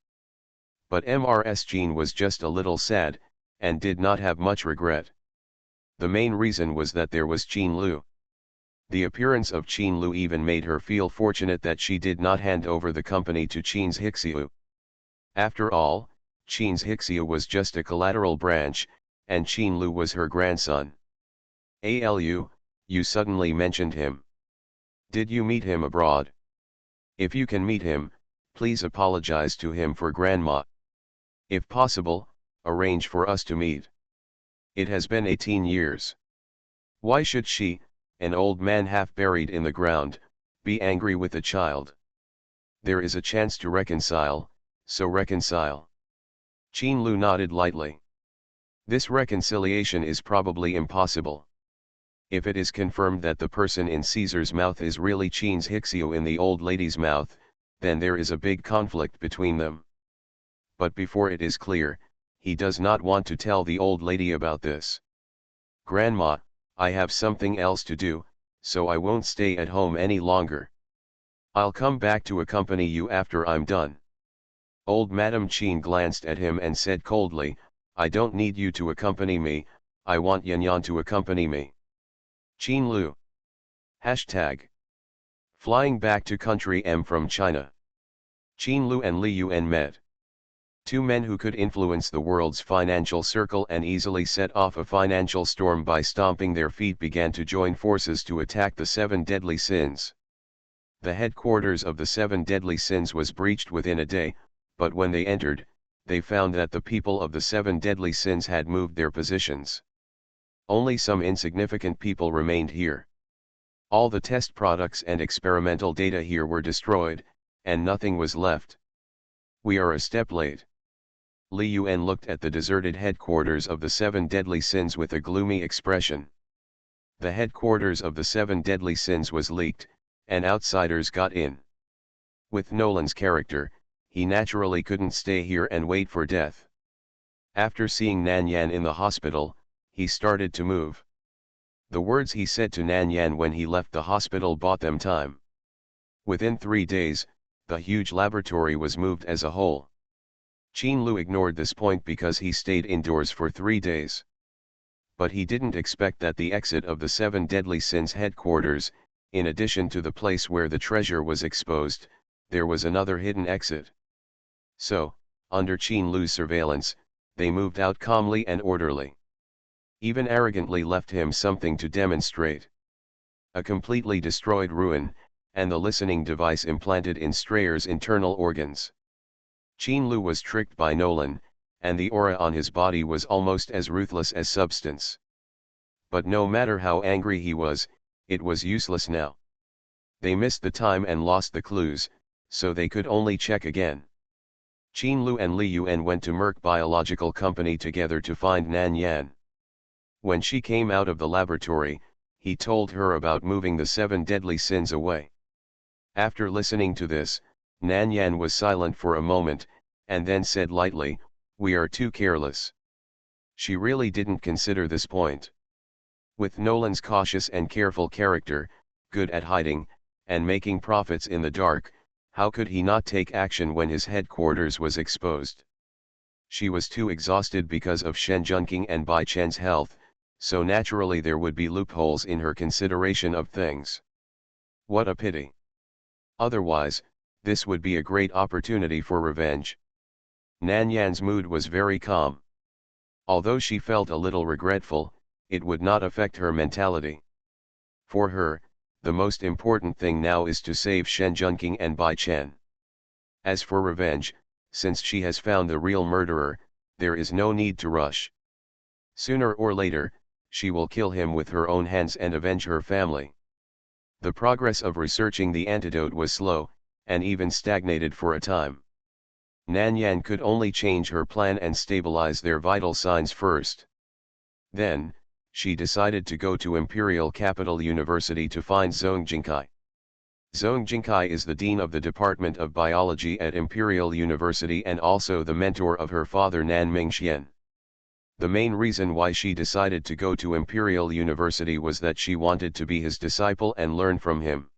[SPEAKER 1] But Ms. Jean was just a little sad, and did not have much regret. The main reason was that there was Qin Lu. The appearance of Qin Lu even made her feel fortunate that she did not hand over the company to Qin's Hixiu. After all, Qin's Hixiu was just a collateral branch, and Qin Lu was her grandson. Alu, you suddenly mentioned him. Did you meet him abroad? If you can meet him, please apologize to him for Grandma. If possible, arrange for us to meet. It has been 18 years. Why should she, an old man half buried in the ground, be angry with the child? There is a chance to reconcile, so reconcile. Qin Lu nodded lightly. This reconciliation is probably impossible. If it is confirmed that the person in Caesar's mouth is really Qin's Hixiu in the old lady's mouth, then there is a big conflict between them. But before it is clear, he does not want to tell the old lady about this. Grandma, I have something else to do, so I won't stay at home any longer. I'll come back to accompany you after I'm done. Old Madame Qin glanced at him and said coldly, I don't need you to accompany me, I want Yanyan to accompany me. Qin Lu. Hashtag. Flying back to country M from China. Qin Lu and Li Yuan met. Two men who could influence the world's financial circle and easily set off a financial storm by stomping their feet began to join forces to attack the 7 deadly sins. The headquarters of the 7 deadly sins was breached within a day, but when they entered, they found that the people of the 7 deadly sins had moved their positions. Only some insignificant people remained here. All the test products and experimental data here were destroyed, and nothing was left. We are a step late. Li Yuan looked at the deserted headquarters of the 7 deadly sins with a gloomy expression. The headquarters of the 7 deadly sins was leaked, and outsiders got in. With Nolan's character, he naturally couldn't stay here and wait for death. After seeing Nan Yan in the hospital, he started to move. The words he said to Nan Yan when he left the hospital bought them time. Within 3 days, the huge laboratory was moved as a whole. Qin Lu ignored this point because he stayed indoors for 3 days. But he didn't expect that the exit of the 7 deadly sins headquarters, in addition to the place where the treasure was exposed, there was another hidden exit. So, under Qin Lu's surveillance, they moved out calmly and orderly. Even arrogantly left him something to demonstrate. A completely destroyed ruin, and the listening device implanted in Strayer's internal organs. Qin Lu was tricked by Nolan, and the aura on his body was almost as ruthless as substance. But no matter how angry he was, it was useless now. They missed the time and lost the clues, so they could only check again. Qin Lu and Li Yuan went to Merck Biological Company together to find Nan Yan. When she came out of the laboratory, he told her about moving the 7 deadly sins away. After listening to this, Nan Yan was silent for a moment, and then said lightly, "We are too careless." She really didn't consider this point. With Nolan's cautious and careful character, good at hiding, and making profits in the dark, how could he not take action when his headquarters was exposed? She was too exhausted because of Shen Junqing and Bai Chen's health, so naturally there would be loopholes in her consideration of things. What a pity. Otherwise, this would be a great opportunity for revenge. Nan Yan's mood was very calm. Although she felt a little regretful, it would not affect her mentality. For her, the most important thing now is to save Shen Junqing and Bai Chen. As for revenge, since she has found the real murderer, there is no need to rush. Sooner or later, she will kill him with her own hands and avenge her family. The progress of researching the antidote was slow, and even stagnated for a time. Nan Yan could only change her plan and stabilize their vital signs first. Then, she decided to go to Imperial Capital University to find Zhong Jingkai. Zhong Jingkai is the dean of the Department of Biology at Imperial University and also the mentor of her father Nan Mingxian. The main reason why she decided to go to Imperial University was that she wanted to be his disciple and learn from him.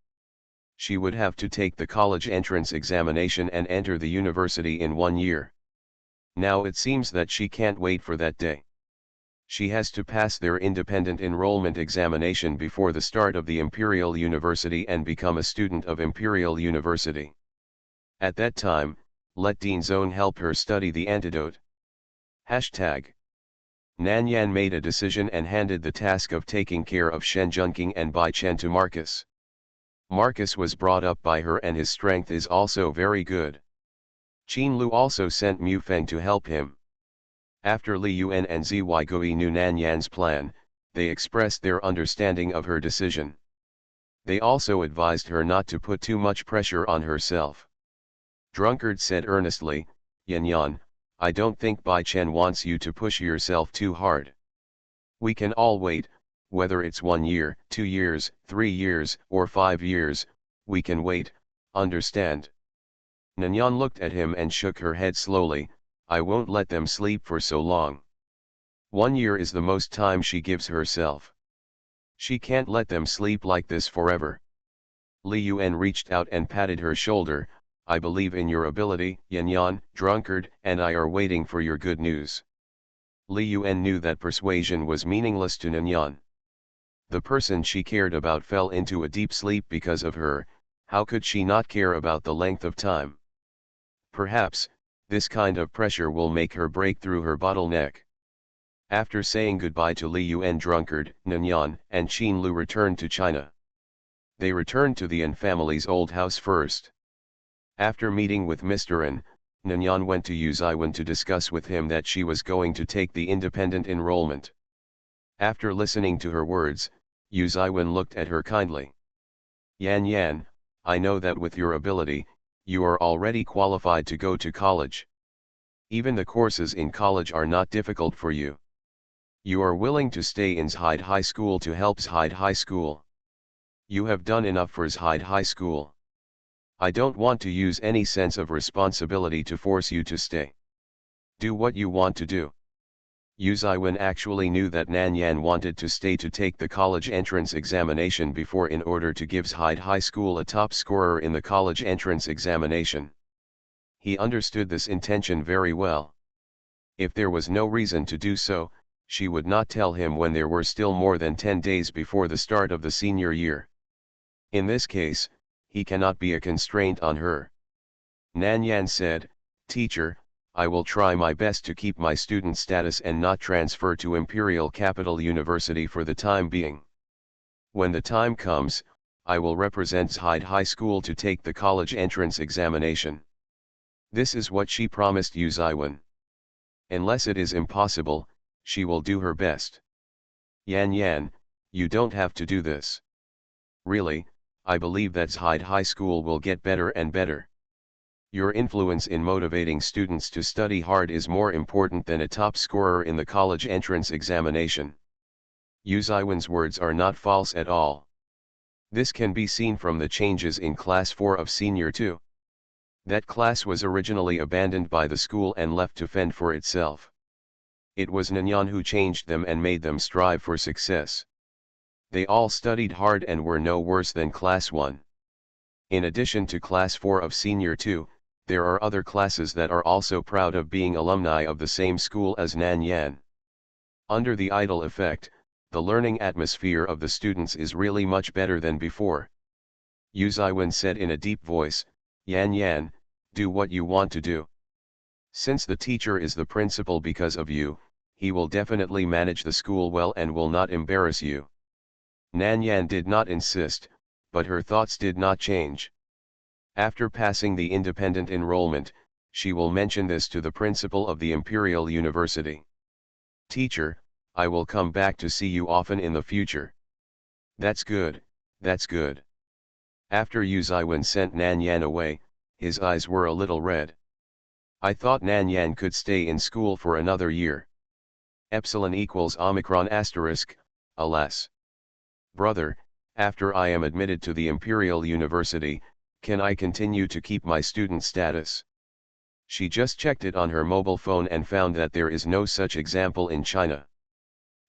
[SPEAKER 1] She would have to take the college entrance examination and enter the university in 1 year. Now it seems that she can't wait for that day. She has to pass their independent enrollment examination before the start of the Imperial University and become a student of Imperial University. At that time, let Dean Zhong help her study the antidote. Hashtag. Nan Yan made a decision and handed the task of taking care of Shen Junqing and Bai Chen to Marcus. Marcus was brought up by her and his strength is also very good. Qin Lu also sent Mu Feng to help him. After Li Yuan and Zy Gui knew Nan Yan's plan, they expressed their understanding of her decision. They also advised her not to put too much pressure on herself. Drunkard said earnestly, "Yan Yan, I don't think Bai Chen wants you to push yourself too hard. We can all wait, whether it's 1 year, 2 years, 3 years, or 5 years, we can wait, understand?" Nanyan looked at him and shook her head slowly, "I won't let them sleep for so long. 1 year is the most time she gives herself. She can't let them sleep like this forever." Li Yuan reached out and patted her shoulder, "I believe in your ability, Yan Yan, drunkard, and I are waiting for your good news." Li Yuan knew that persuasion was meaningless to Nanyan. The person she cared about fell into a deep sleep because of her, how could she not care about the length of time? Perhaps, this kind of pressure will make her break through her bottleneck. After saying goodbye to Li Yuan drunkard, Nanyan and Qin Lu returned to China. They returned to the An family's old house first. After meeting with Mr. An, Nanyan went to Yu Ziwen to discuss with him that she was going to take the independent enrollment. After listening to her words, Yu Ziwen looked at her kindly. "Yan Yan, I know that with your ability, you are already qualified to go to college. Even the courses in college are not difficult for you. You are willing to stay in Zhide High School to help Zhide High School. You have done enough for Zhide High School. I don't want to use any sense of responsibility to force you to stay. Do what you want to do." Yu Ziwen actually knew that Nan Yan wanted to stay to take the college entrance examination before in order to give Zhide High School a top scorer in the college entrance examination. He understood this intention very well. If there was no reason to do so, she would not tell him when there were still more than 10 days before the start of the senior year. In this case, he cannot be a constraint on her. Nan Yan said, "Teacher, I will try my best to keep my student status and not transfer to Imperial Capital University for the time being. When the time comes, I will represent Zhide High School to take the college entrance examination." This is what she promised Yu Ziwen. Unless it is impossible, she will do her best. "Yan Yan, you don't have to do this. Really, I believe that Zhide High School will get better and better. Your influence in motivating students to study hard is more important than a top scorer in the college entrance examination." Yu Ziwen's words are not false at all. This can be seen from the changes in Class 4 of Senior 2. That class was originally abandoned by the school and left to fend for itself. It was Nanyan who changed them and made them strive for success. They all studied hard and were no worse than Class 1. In addition to Class 4 of Senior 2, there are other classes that are also proud of being alumni of the same school as Nan Yan. Under the idol effect, the learning atmosphere of the students is really much better than before. Yu Ziwen said in a deep voice, Yan Yan, do what you want to do. Since the teacher is the principal because of you, he will definitely manage the school well and will not embarrass you. Nan Yan did not insist, but her thoughts did not change. After passing the independent enrollment, she will mention this to the principal of the Imperial University. Teacher, I will come back to see you often in the future. That's good, that's good. After Yu Ziwen sent Nan Yan away, his eyes were a little red. I thought Nan Yan could stay in school for another year. Epsilon equals Omicron asterisk, alas. Brother, after I am admitted to the Imperial University, can I continue to keep my student status? She just checked it on her mobile phone and found that there is no such example in China.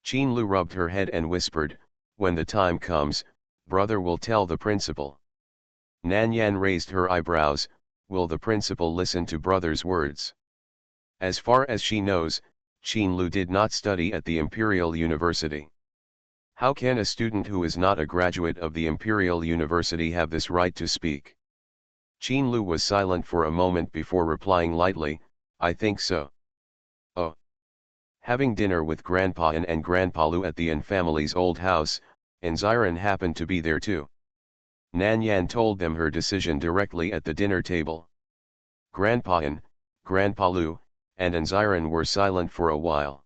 [SPEAKER 1] Qin Lu rubbed her head and whispered, when the time comes, brother will tell the principal. Nan Yan raised her eyebrows, will the principal listen to brother's words? As far as she knows, Qin Lu did not study at the Imperial University. How can a student who is not a graduate of the Imperial University have this right to speak? Qin Lu was silent for a moment before replying lightly, I think so. Oh. Having dinner with Grandpa and Grandpa Lu at the An family's old house, Anziran happened to be there too. Nan Yan told them her decision directly at the dinner table. Grandpa An, Grandpa Lu, and Anziran were silent for a while.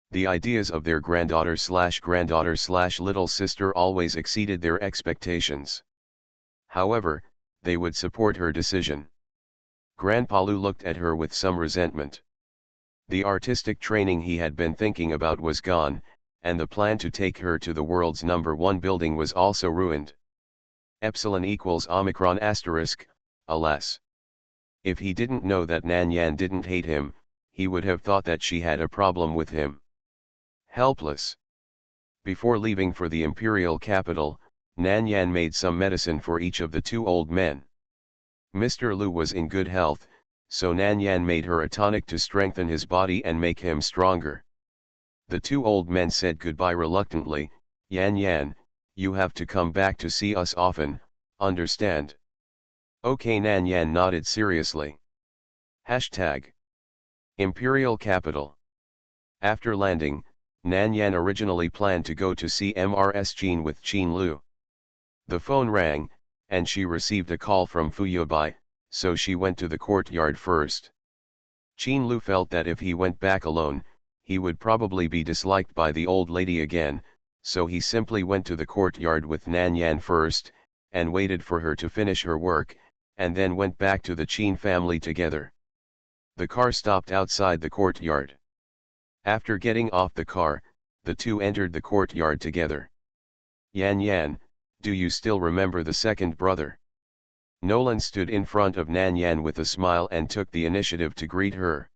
[SPEAKER 1] The ideas of their granddaughter/little sister always exceeded their expectations. However, they would support her decision. Grandpa Lu looked at her with some resentment. The artistic training he had been thinking about was gone, and the plan to take her to the world's #1 building was also ruined. Epsilon equals Omicron asterisk, alas. If he didn't know that Nan Yan didn't hate him, he would have thought that she had a problem with him. Helpless. Before leaving for the imperial capital, Nan Yan made some medicine for each of the two old men. Mr. Lu was in good health, so Nan Yan made her a tonic to strengthen his body and make him stronger. The two old men said goodbye reluctantly, Yan Yan, you have to come back to see us often, understand? Okay. Nan Yan nodded seriously. Hashtag Imperial Capital. After landing, Nan Yan originally planned to go to see Mrs. Qin with Qin Lu. The phone rang, and she received a call from Fu Yubai, so she went to the courtyard first. Qin Lu felt that if he went back alone, he would probably be disliked by the old lady again, so he simply went to the courtyard with Nan Yan first, and waited for her to finish her work, and then went back to the Qin family together. The car stopped outside the courtyard. After getting off the car, the two entered the courtyard together. Yan Yan, do you still remember the second brother? Nolan stood in front of Nan Yan with a smile and took the initiative to greet her.